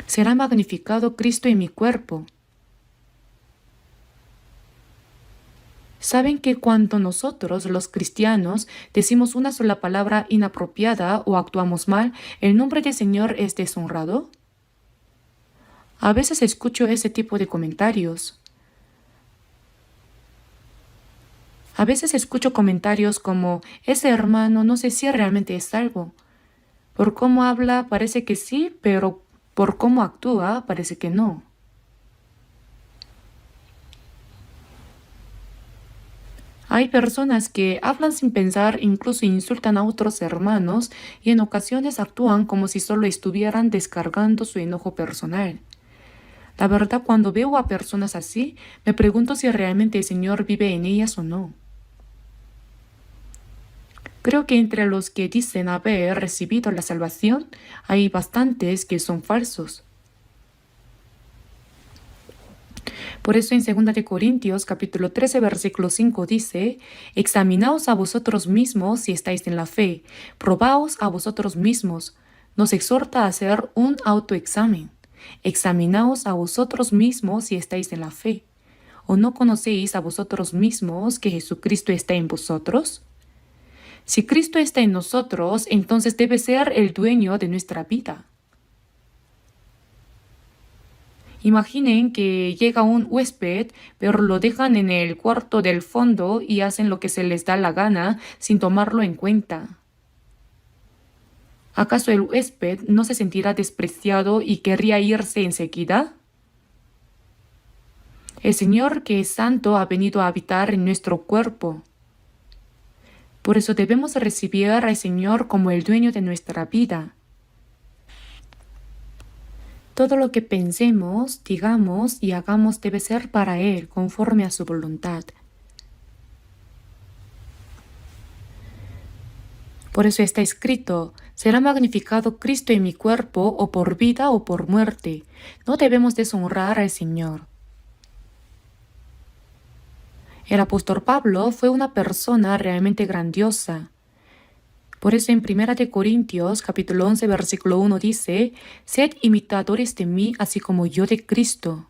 Será magnificado Cristo en mi cuerpo. ¿Saben que cuando nosotros, los cristianos, decimos una sola palabra inapropiada o actuamos mal, el nombre del Señor es deshonrado? A veces escucho ese tipo de comentarios. A veces escucho comentarios como, ese hermano no sé si realmente es salvo. Por cómo habla parece que sí, pero por cómo actúa parece que no. Hay personas que hablan sin pensar, incluso insultan a otros hermanos y en ocasiones actúan como si solo estuvieran descargando su enojo personal. La verdad, cuando veo a personas así, me pregunto si realmente el Señor vive en ellas o no. Creo que entre los que dicen haber recibido la salvación, hay bastantes que son falsos. Por eso en 2 de Corintios capítulo 13 versículo 5 dice, examinaos a vosotros mismos si estáis en la fe, probaos a vosotros mismos. Nos exhorta a hacer un autoexamen. Examinaos a vosotros mismos si estáis en la fe. ¿O no conocéis a vosotros mismos que Jesucristo está en vosotros? Si Cristo está en nosotros, entonces debe ser el dueño de nuestra vida. Imaginen que llega un huésped, pero lo dejan en el cuarto del fondo y hacen lo que se les da la gana sin tomarlo en cuenta. ¿Acaso el huésped no se sentirá despreciado y querría irse enseguida? El Señor que es santo ha venido a habitar en nuestro cuerpo. Por eso debemos recibir al Señor como el dueño de nuestra vida. Todo lo que pensemos, digamos y hagamos debe ser para Él, conforme a su voluntad. Por eso está escrito: será magnificado Cristo en mi cuerpo, o por vida o por muerte. No debemos deshonrar al Señor. El apóstol Pablo fue una persona realmente grandiosa. Por eso en 1 Corintios capítulo 11 versículo 1 dice: sed imitadores de mí, así como yo de Cristo.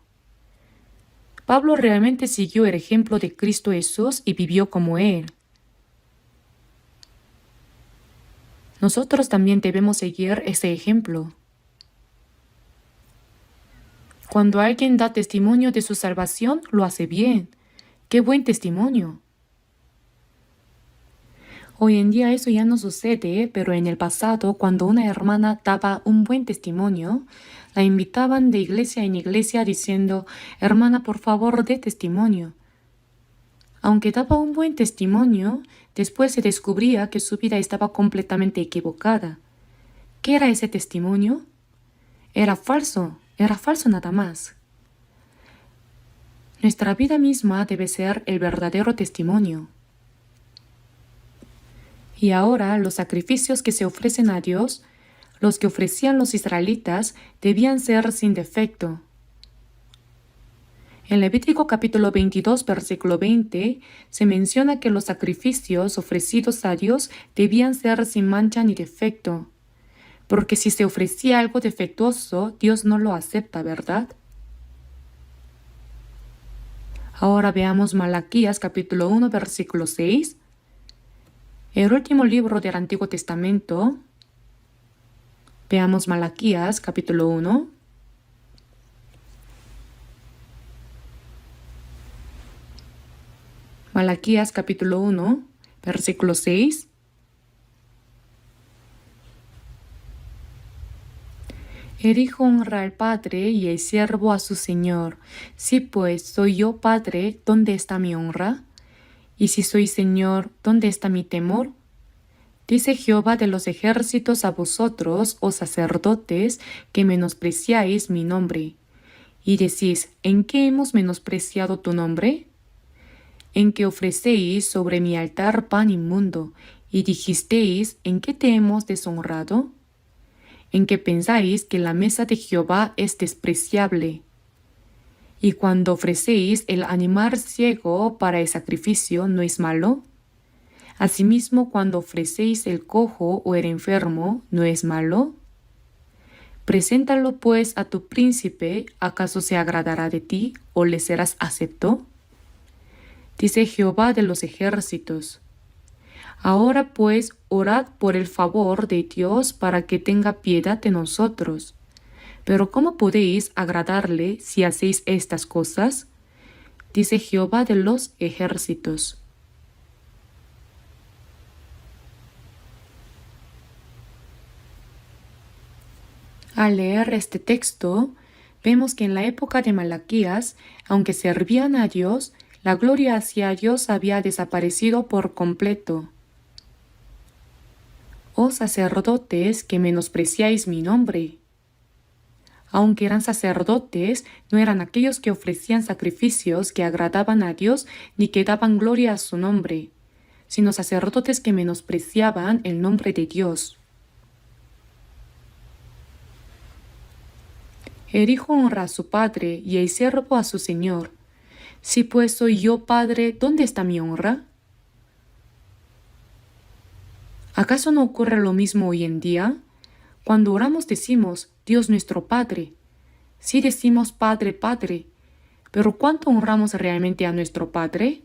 Pablo realmente siguió el ejemplo de Cristo Jesús y vivió como Él. Nosotros también debemos seguir ese ejemplo. Cuando alguien da testimonio de su salvación, lo hace bien. ¡Qué buen testimonio! Hoy en día eso ya no sucede, pero en el pasado, cuando una hermana daba un buen testimonio, la invitaban de iglesia en iglesia diciendo: hermana, por favor, dé testimonio. Aunque daba un buen testimonio, después se descubría que su vida estaba completamente equivocada. ¿Qué era ese testimonio? Era falso nada más. Nuestra vida misma debe ser el verdadero testimonio. Y ahora los sacrificios que se ofrecen a Dios, los que ofrecían los israelitas, debían ser sin defecto. En Levítico capítulo 22, versículo 20, se menciona que los sacrificios ofrecidos a Dios debían ser sin mancha ni defecto, porque si se ofrecía algo defectuoso, Dios no lo acepta, ¿verdad? Ahora veamos Malaquías capítulo 1, versículo 6. El último libro del Antiguo Testamento. Veamos Malaquías capítulo 1. Malaquías capítulo 1, versículo 6. El hijo honra al padre y el siervo a su señor. Si pues soy yo padre, ¿dónde está mi honra? Y si soy señor, ¿dónde está mi temor? Dice Jehová de los ejércitos a vosotros, oh sacerdotes, que menospreciáis mi nombre. Y decís: ¿en qué hemos menospreciado tu nombre? En que ofrecéis sobre mi altar pan inmundo, y dijisteis: ¿en qué te hemos deshonrado? En que pensáis que la mesa de Jehová es despreciable. Y cuando ofrecéis el animal ciego para el sacrificio, ¿no es malo? Asimismo, cuando ofrecéis el cojo o el enfermo, ¿no es malo? Preséntalo pues a tu príncipe, ¿acaso se agradará de ti, o le serás acepto? Dice Jehová de los ejércitos. Ahora pues orad por el favor de Dios para que tenga piedad de nosotros. Pero ¿cómo podéis agradarle si hacéis estas cosas? Dice Jehová de los ejércitos. Al leer este texto, vemos que en la época de Malaquías, aunque servían a Dios, la gloria hacia Dios había desaparecido por completo. Oh sacerdotes, que menospreciáis mi nombre. Aunque eran sacerdotes, no eran aquellos que ofrecían sacrificios que agradaban a Dios ni que daban gloria a su nombre, sino sacerdotes que menospreciaban el nombre de Dios. El hijo honra a su padre y el siervo a su señor. Si pues soy yo padre, ¿dónde está mi honra? ¿Acaso no ocurre lo mismo hoy en día? Cuando oramos decimos: Dios nuestro Padre. Sí decimos Padre, Padre, pero ¿cuánto honramos realmente a nuestro Padre?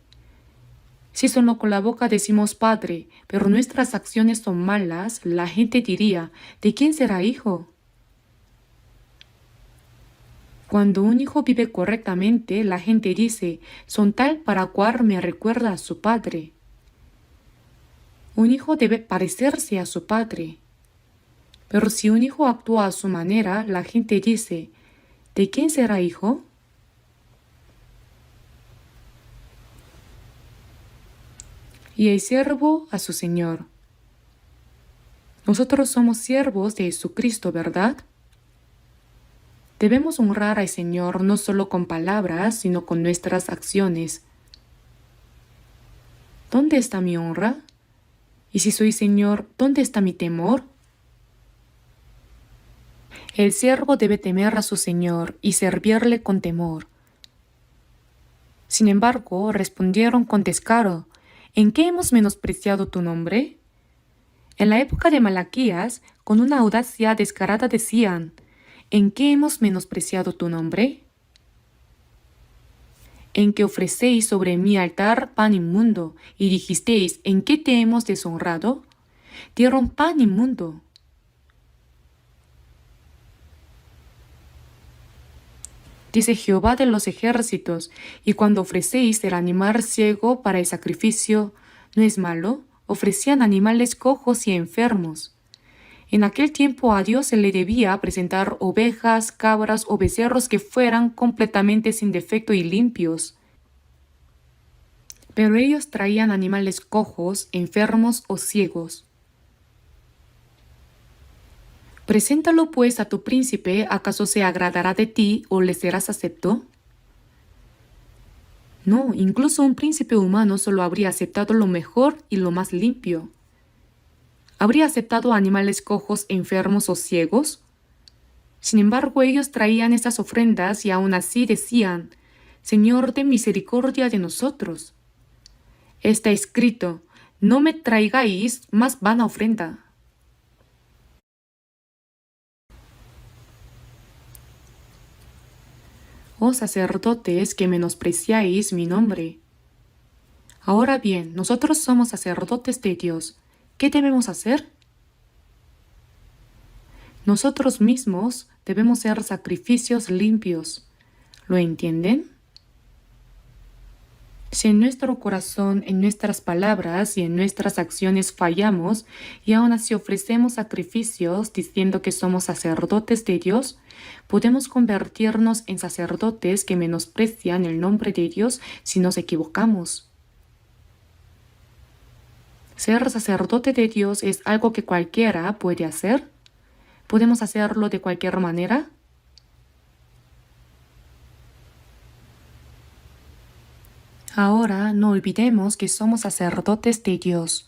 Si solo con la boca decimos Padre, pero nuestras acciones son malas, la gente diría: ¿de quién será hijo? Cuando un hijo vive correctamente, la gente dice: son tal para cual me recuerda a su padre. Un hijo debe parecerse a su padre. Pero si un hijo actúa a su manera, la gente dice: ¿de quién será hijo? y el siervo a su Señor. Nosotros somos siervos de Jesucristo, ¿verdad? Debemos honrar al Señor no solo con palabras, sino con nuestras acciones. ¿Dónde está mi honra? Y si soy Señor, ¿dónde está mi temor? El siervo debe temer a su Señor y servirle con temor. Sin embargo, respondieron con descaro: ¿en qué hemos menospreciado tu nombre? En la época de Malaquías, con una audacia descarada decían: ¿en qué hemos menospreciado tu nombre? En que ofrecéis sobre mi altar pan inmundo, y dijisteis: ¿en qué te hemos deshonrado? Dieron pan inmundo. Dice Jehová de los ejércitos: y cuando ofrecéis el animal ciego para el sacrificio, ¿no es malo? Ofrecían animales cojos y enfermos. En aquel tiempo a Dios se le debía presentar ovejas, cabras o becerros que fueran completamente sin defecto y limpios. Pero ellos traían animales cojos, enfermos o ciegos. Preséntalo pues a tu príncipe, ¿acaso se agradará de ti o le serás acepto? No, incluso un príncipe humano solo habría aceptado lo mejor y lo más limpio. ¿Habría aceptado animales cojos, enfermos o ciegos? Sin embargo, ellos traían estas ofrendas y aún así decían: Señor, ten misericordia de nosotros. Está escrito: no me traigáis más vana ofrenda. Oh sacerdotes, que menospreciáis mi nombre. Ahora bien, nosotros somos sacerdotes de Dios. ¿Qué debemos hacer? Nosotros mismos debemos ser sacrificios limpios. ¿Lo entienden? Si en nuestro corazón, en nuestras palabras y en nuestras acciones fallamos y aún así ofrecemos sacrificios diciendo que somos sacerdotes de Dios, podemos convertirnos en sacerdotes que menosprecian el nombre de Dios si nos equivocamos. Ser sacerdote de Dios es algo que cualquiera puede hacer. ¿Podemos hacerlo de cualquier manera? Ahora no olvidemos que somos sacerdotes de Dios.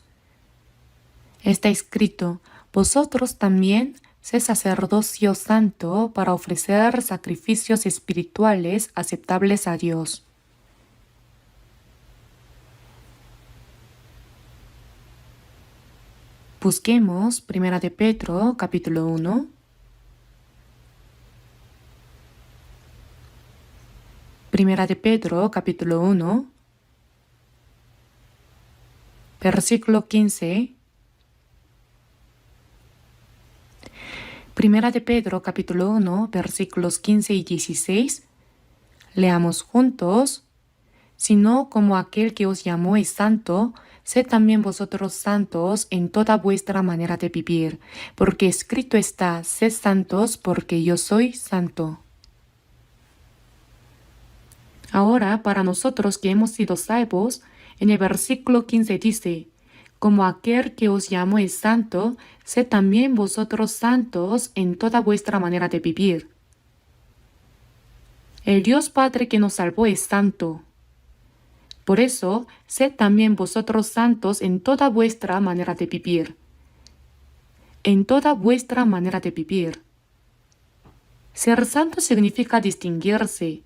Está escrito: vosotros también sed sacerdocio santo para ofrecer sacrificios espirituales aceptables a Dios. Busquemos 1 de Pedro, capítulo 1. Primera de Pedro, capítulo 1, versículo 15. Primera de Pedro, capítulo 1, versículos 15 y 16. Leamos juntos. Sino como aquel que os llamó es santo, sed también vosotros santos en toda vuestra manera de vivir, porque escrito está: sed santos porque yo soy santo. Ahora, para nosotros que hemos sido salvos, en el versículo 15 dice: como aquel que os llamó es santo, sed también vosotros santos en toda vuestra manera de vivir. El Dios Padre que nos salvó es santo. Por eso, sed también vosotros santos en toda vuestra manera de vivir. En toda vuestra manera de vivir. Ser santo significa distinguirse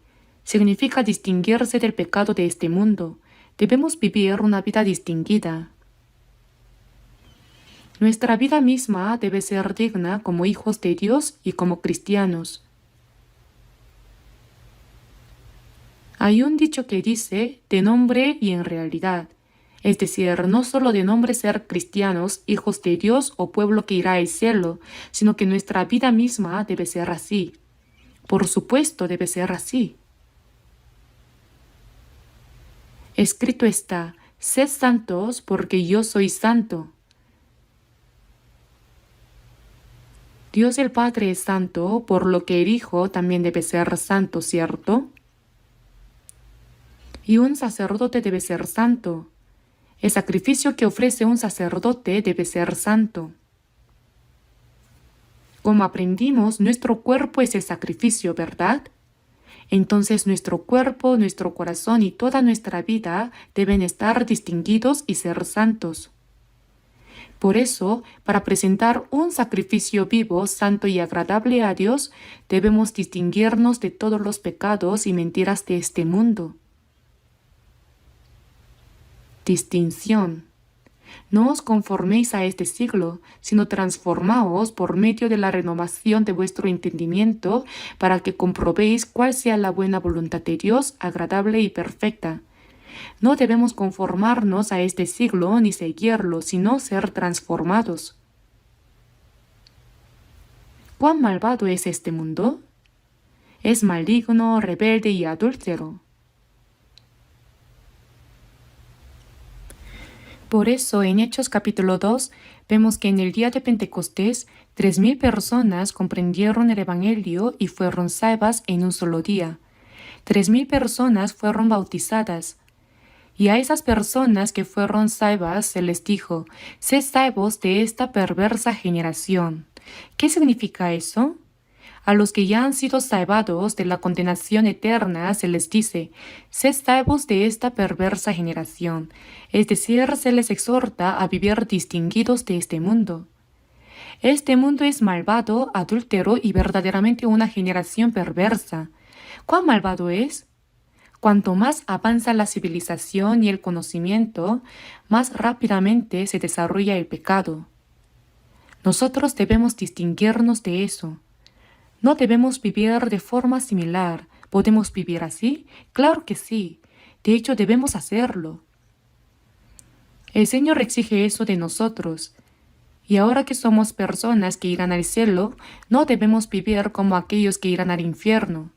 del pecado de este mundo. Debemos vivir una vida distinguida. Nuestra vida misma debe ser digna como hijos de Dios y como cristianos. Hay un dicho que dice: de nombre y en realidad. Es decir, no solo de nombre ser cristianos, hijos de Dios o pueblo que irá al cielo, sino que nuestra vida misma debe ser así. Por supuesto, debe ser así. Escrito está: sed santos porque yo soy santo. Dios el Padre es santo, por lo que el Hijo también debe ser santo, ¿cierto? Y un sacerdote debe ser santo. El sacrificio que ofrece un sacerdote debe ser santo. Como aprendimos, nuestro cuerpo es el sacrificio, ¿verdad? Entonces nuestro cuerpo, nuestro corazón y toda nuestra vida deben estar distinguidos y ser santos. Por eso, para presentar un sacrificio vivo, santo y agradable a Dios, debemos distinguirnos de todos los pecados y mentiras de este mundo. Distinción. No os conforméis a este siglo, sino transformaos por medio de la renovación de vuestro entendimiento, para que comprobéis cuál sea la buena voluntad de Dios, agradable y perfecta. No debemos conformarnos a este siglo ni seguirlo, sino ser transformados. ¿Cuán malvado es este mundo? Es maligno, rebelde y adúltero. Por eso, en Hechos capítulo 2, vemos que en el día de Pentecostés, 3,000 personas comprendieron el Evangelio y fueron salvas en un solo día. 3,000 personas fueron bautizadas. Y a esas personas que fueron salvas se les dijo: sed salvos de esta perversa generación. ¿Qué significa eso? A los que ya han sido salvados de la condenación eterna se les dice: sed salvos de esta perversa generación, es decir, se les exhorta a vivir distinguidos de este mundo. Este mundo es malvado, adúltero y verdaderamente una generación perversa. ¿Cuán malvado es? Cuanto más avanza la civilización y el conocimiento, más rápidamente se desarrolla el pecado. Nosotros debemos distinguirnos de eso. No debemos vivir de forma similar. ¿Podemos vivir así? Claro que sí. De hecho, debemos hacerlo. El Señor exige eso de nosotros. Y ahora que somos personas que irán al cielo, no debemos vivir como aquellos que irán al infierno.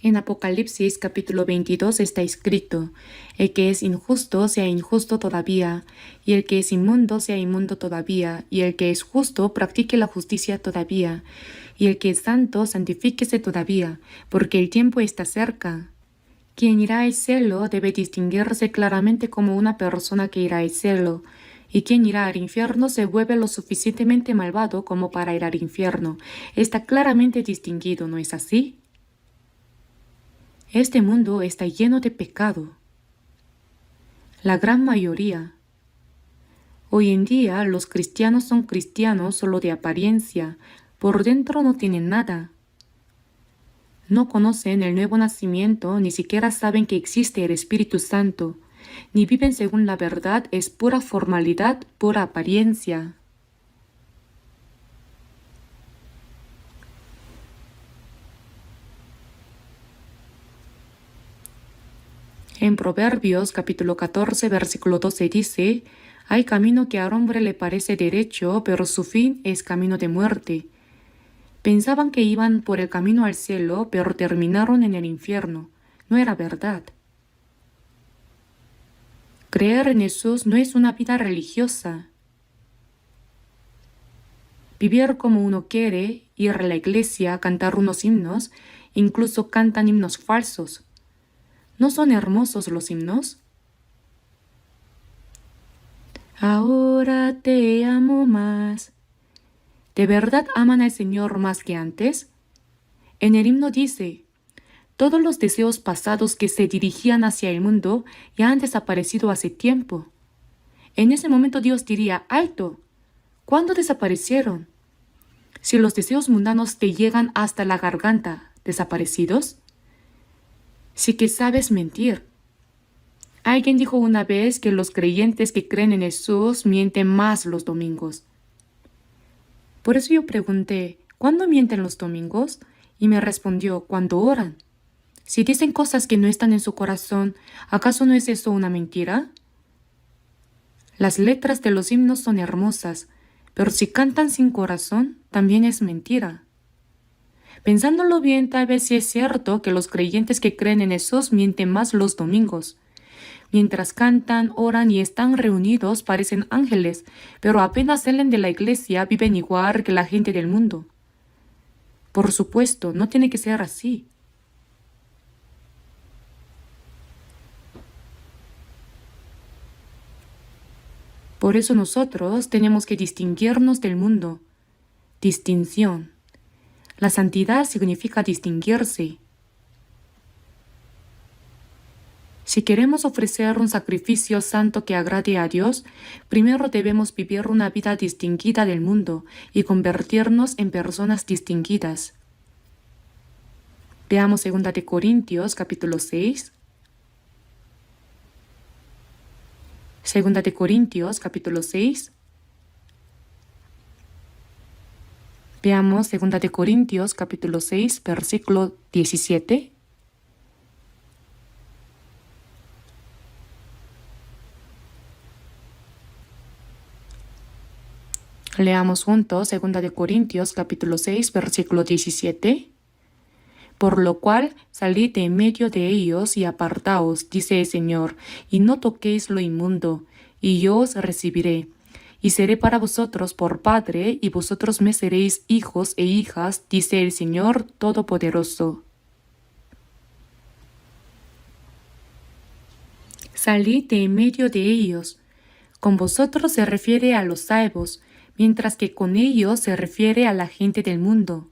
En Apocalipsis capítulo 22 está escrito: el que es injusto sea injusto todavía, y el que es inmundo sea inmundo todavía, y el que es justo practique la justicia todavía, y el que es santo santifíquese todavía, porque el tiempo está cerca. Quien irá al cielo debe distinguirse claramente como una persona que irá al cielo, y quien irá al infierno se vuelve lo suficientemente malvado como para ir al infierno. Está claramente distinguido, ¿no es así? Este mundo está lleno de pecado. La gran mayoría. Hoy en día los cristianos son cristianos solo de apariencia, por dentro no tienen nada. No conocen el nuevo nacimiento, ni siquiera saben que existe el Espíritu Santo, ni viven según la verdad, es pura formalidad, pura apariencia. En Proverbios capítulo 14, versículo 12 dice: hay camino que al hombre le parece derecho, pero su fin es camino de muerte. Pensaban que iban por el camino al cielo, pero terminaron en el infierno. No era verdad. Creer en Jesús no es una vida religiosa. Vivir como uno quiere, ir a la iglesia, cantar unos himnos, incluso cantan himnos falsos. ¿No son hermosos los himnos? Ahora te amo más. ¿De verdad aman al Señor más que antes? En el himno dice: todos los deseos pasados que se dirigían hacia el mundo ya han desaparecido hace tiempo. En ese momento Dios diría: alto, ¿cuándo desaparecieron? Si los deseos mundanos te llegan hasta la garganta, ¿desaparecidos? Sí que sabes mentir. Alguien dijo una vez que los creyentes que creen en Jesús mienten más los domingos. Por eso yo pregunté: ¿cuándo mienten los domingos? Y me respondió: cuando oran. Si dicen cosas que no están en su corazón, ¿acaso no es eso una mentira? Las letras de los himnos son hermosas, pero si cantan sin corazón, también es mentira. Pensándolo bien, tal vez sí es cierto que los creyentes que creen en Jesús mienten más los domingos. Mientras cantan, oran y están reunidos parecen ángeles, pero apenas salen de la iglesia viven igual que la gente del mundo. Por supuesto, no tiene que ser así. Por eso nosotros tenemos que distinguirnos del mundo. Distinción. La santidad significa distinguirse. Si queremos ofrecer un sacrificio santo que agrade a Dios, primero debemos vivir una vida distinguida del mundo y convertirnos en personas distinguidas. Veamos 2 Corintios capítulo 6. 2 Corintios capítulo 6. Veamos 2 Corintios capítulo 6, versículo 17. Leamos juntos 2 Corintios capítulo 6, versículo 17. Por lo cual, salid de en medio de ellos y apartaos, dice el Señor, y no toquéis lo inmundo, y yo os recibiré. Y seré para vosotros por Padre, y vosotros me seréis hijos e hijas, dice el Señor Todopoderoso. Salid de en medio de ellos. Con vosotros se refiere a los salvos, mientras que con ellos se refiere a la gente del mundo.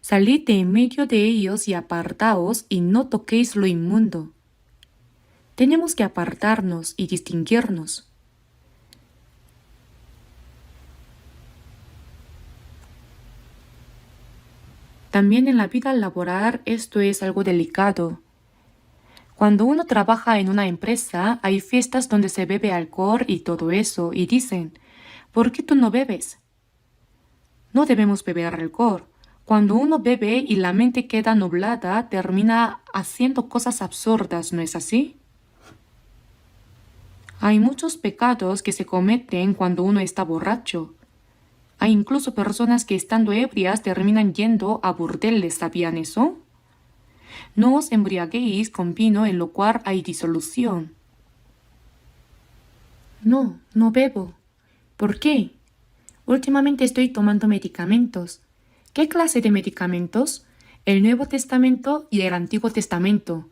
Salid de en medio de ellos y apartaos y no toquéis lo inmundo. Tenemos que apartarnos y distinguirnos. También en la vida laboral esto es algo delicado. Cuando uno trabaja en una empresa, hay fiestas donde se bebe alcohol y todo eso, y dicen, ¿por qué tú no bebes? No debemos beber alcohol. Cuando uno bebe y la mente queda nublada, termina haciendo cosas absurdas, ¿no es así? Hay muchos pecados que se cometen cuando uno está borracho. Hay incluso personas que estando ebrias terminan yendo a burdeles, ¿sabían eso? No os embriaguéis con vino en lo cual hay disolución. No, no bebo. ¿Por qué? Últimamente estoy tomando medicamentos. ¿Qué clase de medicamentos? El Nuevo Testamento y el Antiguo Testamento.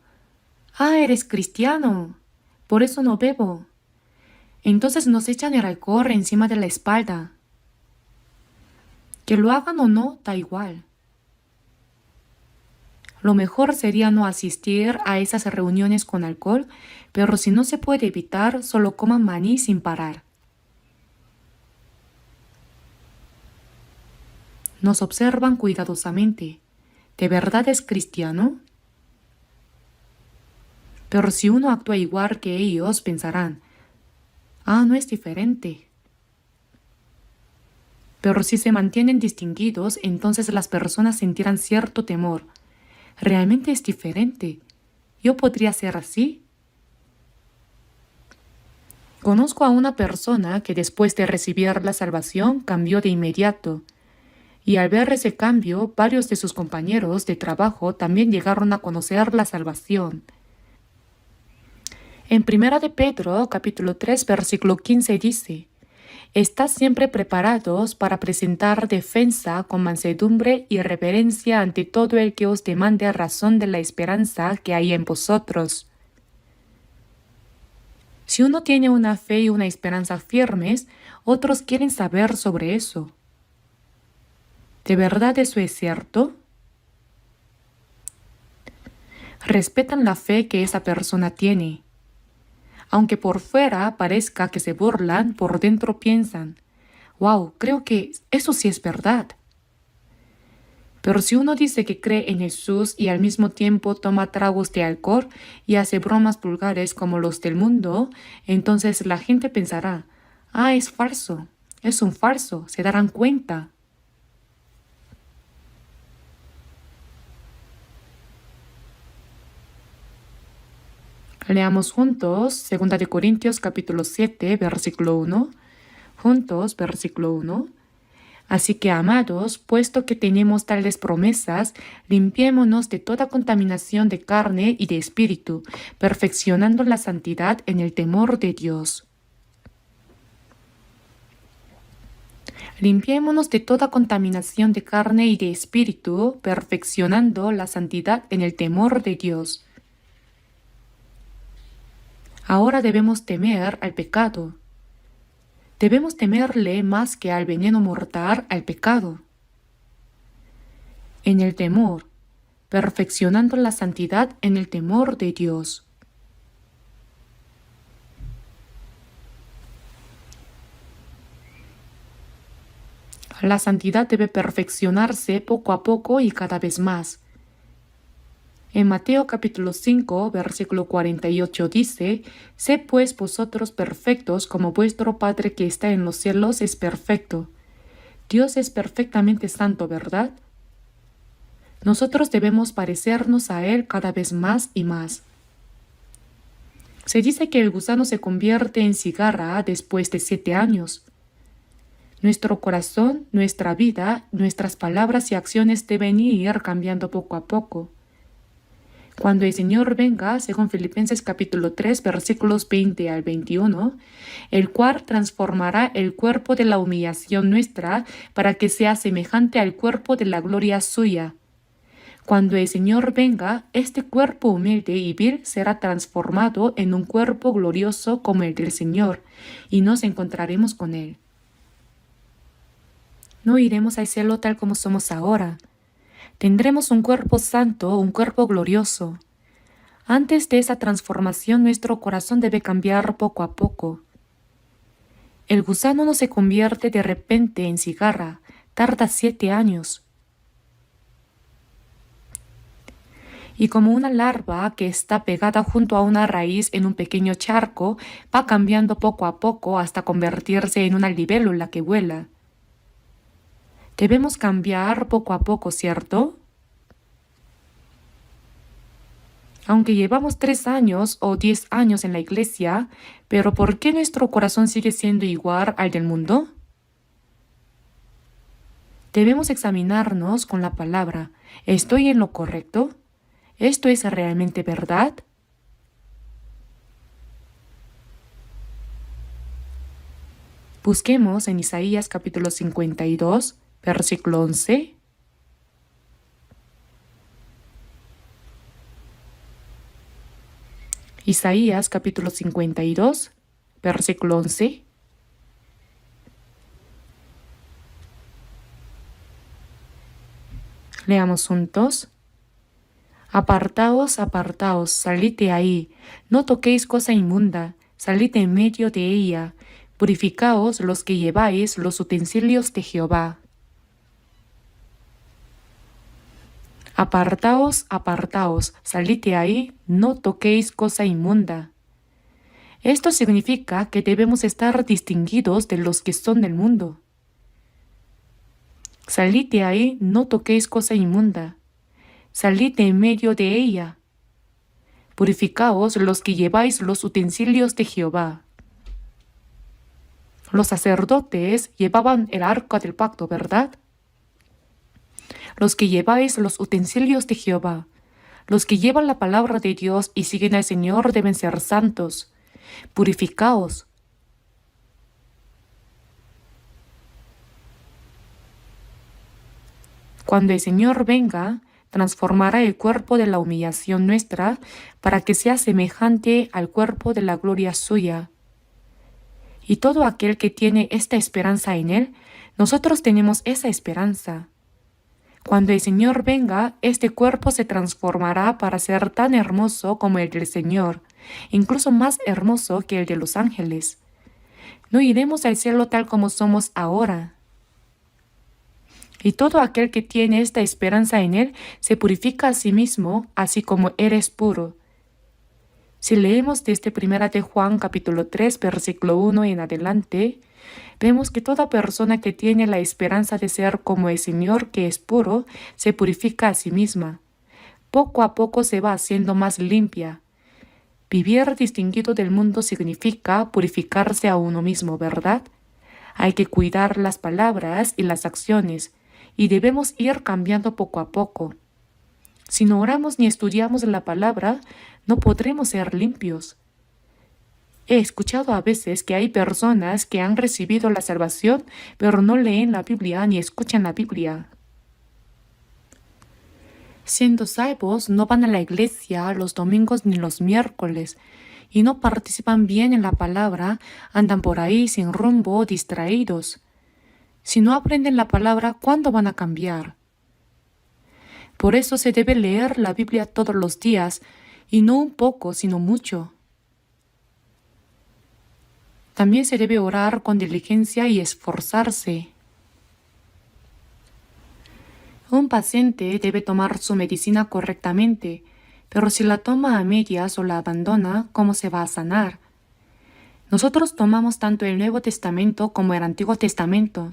Ah, eres cristiano. Por eso no bebo. Entonces nos echan el alcohol encima de la espalda. Que lo hagan o no, da igual. Lo mejor sería no asistir a esas reuniones con alcohol, pero si no se puede evitar, solo coman maní sin parar. Nos observan cuidadosamente. ¿De verdad es cristiano? Pero si uno actúa igual que ellos, pensarán, no es diferente. Pero si se mantienen distinguidos, entonces las personas sentirán cierto temor. Realmente es diferente. ¿Yo podría ser así? Conozco a una persona que después de recibir la salvación cambió de inmediato. Y al ver ese cambio, varios de sus compañeros de trabajo también llegaron a conocer la salvación. En 1 de Pedro, capítulo 3, versículo 15 dice, «Estad siempre preparados para presentar defensa con mansedumbre y reverencia ante todo el que os demande razón de la esperanza que hay en vosotros». Si uno tiene una fe y una esperanza firmes, otros quieren saber sobre eso. ¿De verdad eso es cierto? Respetan la fe que esa persona tiene. Aunque por fuera parezca que se burlan, por dentro piensan, «Wow, creo que eso sí es verdad». Pero si uno dice que cree en Jesús y al mismo tiempo toma tragos de alcohol y hace bromas vulgares como los del mundo, entonces la gente pensará, es falso, es un falso, se darán cuenta. Leamos juntos 2 Corintios capítulo 7, versículo 1. Juntos, versículo 1. Así que, amados, puesto que tenemos tales promesas, limpiémonos de toda contaminación de carne y de espíritu, perfeccionando la santidad en el temor de Dios. Limpiémonos de toda contaminación de carne y de espíritu, perfeccionando la santidad en el temor de Dios. Ahora debemos temer al pecado. Debemos temerle más que al veneno mortal, al pecado. En el temor, perfeccionando la santidad en el temor de Dios. La santidad debe perfeccionarse poco a poco y cada vez más. En Mateo capítulo 5, versículo 48 dice: «Sed pues vosotros perfectos como vuestro Padre que está en los cielos es perfecto». Dios es perfectamente santo, ¿verdad? Nosotros debemos parecernos a Él cada vez más y más. Se dice que el gusano se convierte en cigarra después de 7 años. Nuestro corazón, nuestra vida, nuestras palabras y acciones deben ir cambiando poco a poco. Cuando el Señor venga, según Filipenses capítulo 3, versículos 20 al 21, el cual transformará el cuerpo de la humillación nuestra para que sea semejante al cuerpo de la gloria suya. Cuando el Señor venga, este cuerpo humilde y vil será transformado en un cuerpo glorioso como el del Señor, y nos encontraremos con Él. No iremos al cielo tal como somos ahora. Tendremos un cuerpo santo, un cuerpo glorioso. Antes de esa transformación, nuestro corazón debe cambiar poco a poco. El gusano no se convierte de repente en cigarra, tarda 7 años. Y como una larva que está pegada junto a una raíz en un pequeño charco, va cambiando poco a poco hasta convertirse en una libélula que vuela. Debemos cambiar poco a poco, ¿cierto? Aunque llevamos 3 años o 10 años en la iglesia, pero ¿por qué nuestro corazón sigue siendo igual al del mundo? Debemos examinarnos con la palabra. ¿Estoy en lo correcto? ¿Esto es realmente verdad? Busquemos en Isaías capítulo 52, versículo 11. Isaías capítulo 52, versículo 11. Leamos juntos. Apartaos, apartaos, salid de ahí, no toquéis cosa inmunda, salid en medio de ella, purificaos los que lleváis los utensilios de Jehová. Apartaos, apartaos, salid de ahí, no toquéis cosa inmunda. Esto significa que debemos estar distinguidos de los que son del mundo. Salid de ahí, no toquéis cosa inmunda. Salid de en medio de ella. Purificaos los que lleváis los utensilios de Jehová. Los sacerdotes llevaban el arca del pacto, ¿verdad? Los que lleváis los utensilios de Jehová, los que llevan la palabra de Dios y siguen al Señor deben ser santos. Purificaos. Cuando el Señor venga, transformará el cuerpo de la humillación nuestra para que sea semejante al cuerpo de la gloria suya. Y todo aquel que tiene esta esperanza en Él, nosotros tenemos esa esperanza. Cuando el Señor venga, este cuerpo se transformará para ser tan hermoso como el del Señor, incluso más hermoso que el de los ángeles. No iremos al cielo tal como somos ahora. Y todo aquel que tiene esta esperanza en Él se purifica a sí mismo, así como Él es puro. Si leemos desde 1 de Juan capítulo 3, versículo 1 en adelante, vemos que toda persona que tiene la esperanza de ser como el Señor, que es puro, se purifica a sí misma. Poco a poco se va haciendo más limpia. Vivir distinguido del mundo significa purificarse a uno mismo, ¿verdad? Hay que cuidar las palabras y las acciones, y debemos ir cambiando poco a poco. Si no oramos ni estudiamos la palabra, no podremos ser limpios. He escuchado a veces que hay personas que han recibido la salvación, pero no leen la Biblia ni escuchan la Biblia. Siendo salvos, no van a la iglesia los domingos ni los miércoles y no participan bien en la palabra, andan por ahí sin rumbo, distraídos. Si no aprenden la palabra, ¿cuándo van a cambiar? Por eso se debe leer la Biblia todos los días, y no un poco, sino mucho. También se debe orar con diligencia y esforzarse. Un paciente debe tomar su medicina correctamente, pero si la toma a medias o la abandona, ¿cómo se va a sanar? Nosotros tomamos tanto el Nuevo Testamento como el Antiguo Testamento.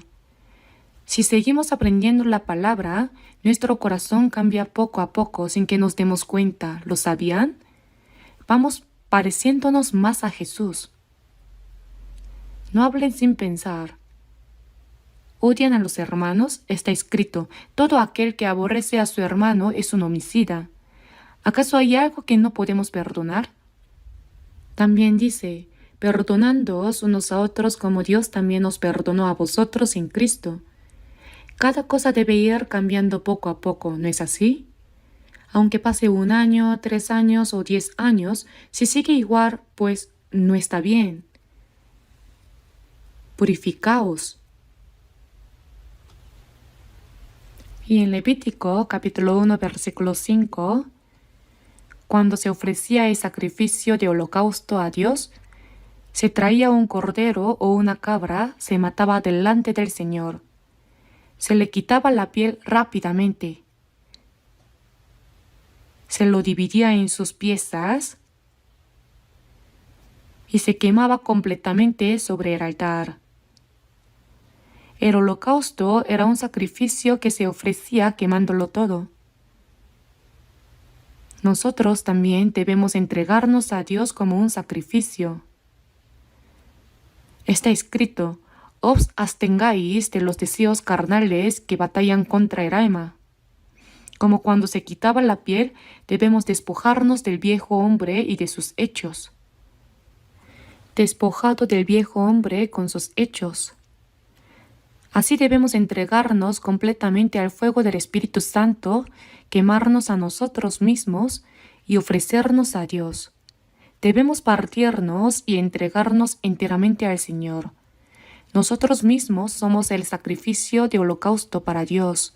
Si seguimos aprendiendo la palabra, nuestro corazón cambia poco a poco sin que nos demos cuenta. ¿Lo sabían? Vamos pareciéndonos más a Jesús. No hablen sin pensar. ¿Odian a los hermanos? Está escrito, todo aquel que aborrece a su hermano es un homicida. ¿Acaso hay algo que no podemos perdonar? También dice, perdonándoos unos a otros como Dios también os perdonó a vosotros en Cristo. Cada cosa debe ir cambiando poco a poco, ¿no es así? Aunque pase 1 año, 3 años o 10 años, si sigue igual, pues no está bien. Purificaos. Y en Levítico capítulo 1 versículo 5, cuando se ofrecía el sacrificio de holocausto a Dios, se traía un cordero o una cabra, se mataba delante del Señor. Se le quitaba la piel rápidamente. Se lo dividía en sus piezas y se quemaba completamente sobre el altar. El holocausto era un sacrificio que se ofrecía quemándolo todo. Nosotros también debemos entregarnos a Dios como un sacrificio. Está escrito, os abstengáis de los deseos carnales que batallan contra el alma. Como cuando se quitaba la piel, debemos despojarnos del viejo hombre y de sus hechos. Despojado del viejo hombre con sus hechos. Así debemos entregarnos completamente al fuego del Espíritu Santo, quemarnos a nosotros mismos y ofrecernos a Dios. Debemos partirnos y entregarnos enteramente al Señor. Nosotros mismos somos el sacrificio de holocausto para Dios.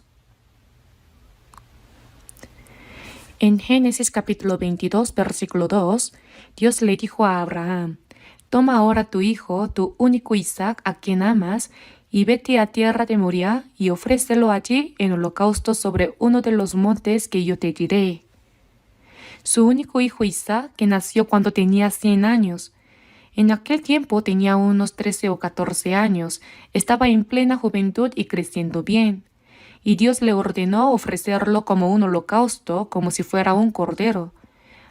En Génesis capítulo 22, versículo 2, Dios le dijo a Abraham, «Toma ahora tu hijo, tu único Isaac, a quien amas, y vete a tierra de Moriah y ofrécelo allí en holocausto sobre uno de los montes que yo te diré». Su único hijo Isaac, que nació cuando tenía 100 años. En aquel tiempo tenía unos 13 o 14 años, estaba en plena juventud y creciendo bien. Y Dios le ordenó ofrecerlo como un holocausto, como si fuera un cordero.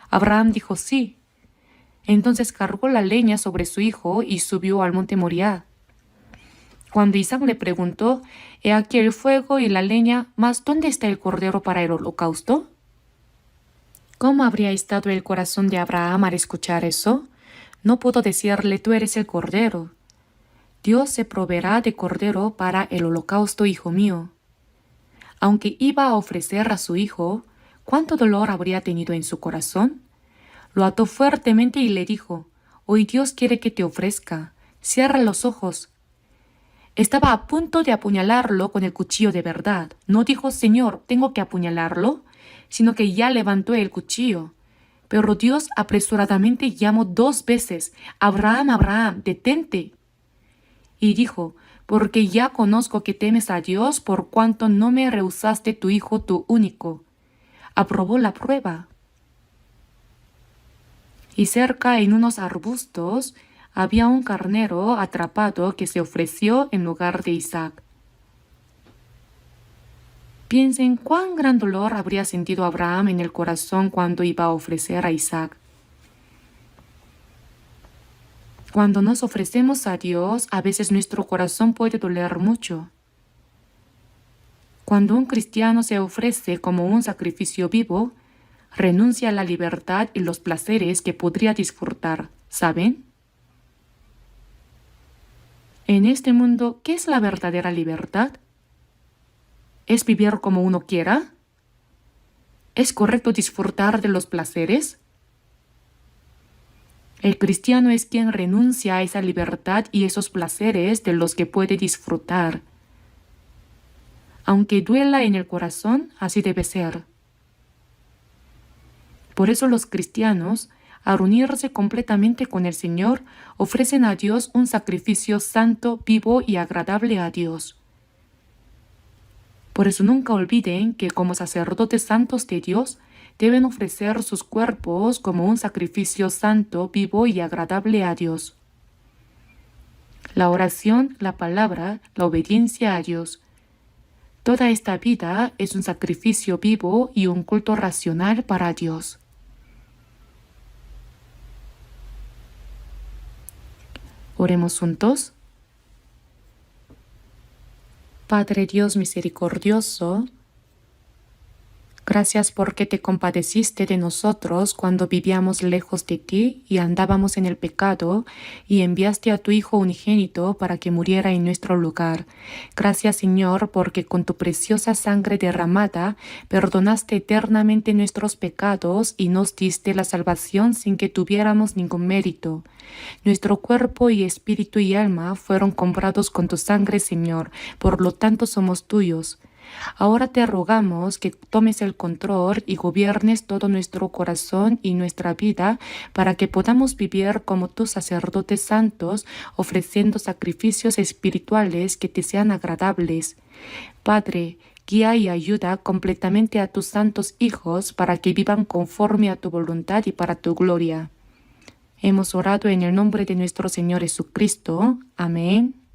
Abraham dijo sí. Entonces cargó la leña sobre su hijo y subió al monte Moriah. Cuando Isaac le preguntó, «He aquí el fuego y la leña, mas ¿dónde está el cordero para el holocausto?». ¿Cómo habría estado el corazón de Abraham al escuchar eso? No pudo decirle, «Tú eres el cordero». Dios se proveerá de cordero para el holocausto, hijo mío. Aunque iba a ofrecer a su hijo, ¿cuánto dolor habría tenido en su corazón? Lo ató fuertemente y le dijo, «Hoy Dios quiere que te ofrezca. Cierra los ojos». Estaba a punto de apuñalarlo con el cuchillo de verdad. No dijo, «Señor, ¿tengo que apuñalarlo?», sino que ya levantó el cuchillo. Pero Dios apresuradamente llamó 2 veces, «Abraham, Abraham, detente». Y dijo, «Porque ya conozco que temes a Dios por cuanto no me rehusaste tu hijo, tu único». Aprobó la prueba. Y cerca en unos arbustos había un carnero atrapado que se ofreció en lugar de Isaac. Piensen cuán gran dolor habría sentido Abraham en el corazón cuando iba a ofrecer a Isaac. Cuando nos ofrecemos a Dios, a veces nuestro corazón puede doler mucho. Cuando un cristiano se ofrece como un sacrificio vivo, renuncia a la libertad y los placeres que podría disfrutar, ¿saben? En este mundo, ¿qué es la verdadera libertad? ¿Es vivir como uno quiera? ¿Es correcto disfrutar de los placeres? El cristiano es quien renuncia a esa libertad y esos placeres de los que puede disfrutar. Aunque duela en el corazón, así debe ser. Por eso los cristianos, al unirse completamente con el Señor, ofrecen a Dios un sacrificio santo, vivo y agradable a Dios. Por eso nunca olviden que como sacerdotes santos de Dios, deben ofrecer sus cuerpos como un sacrificio santo, vivo y agradable a Dios. La oración, la palabra, la obediencia a Dios. Toda esta vida es un sacrificio vivo y un culto racional para Dios. Oremos juntos. Padre Dios misericordioso, gracias porque te compadeciste de nosotros cuando vivíamos lejos de ti y andábamos en el pecado, y enviaste a tu Hijo unigénito para que muriera en nuestro lugar. Gracias, Señor, porque con tu preciosa sangre derramada perdonaste eternamente nuestros pecados y nos diste la salvación sin que tuviéramos ningún mérito. Nuestro cuerpo y espíritu y alma fueron comprados con tu sangre, Señor, por lo tanto somos tuyos. Ahora te rogamos que tomes el control y gobiernes todo nuestro corazón y nuestra vida para que podamos vivir como tus sacerdotes santos, ofreciendo sacrificios espirituales que te sean agradables. Padre, guía y ayuda completamente a tus santos hijos para que vivan conforme a tu voluntad y para tu gloria. Hemos orado en el nombre de nuestro Señor Jesucristo. Amén.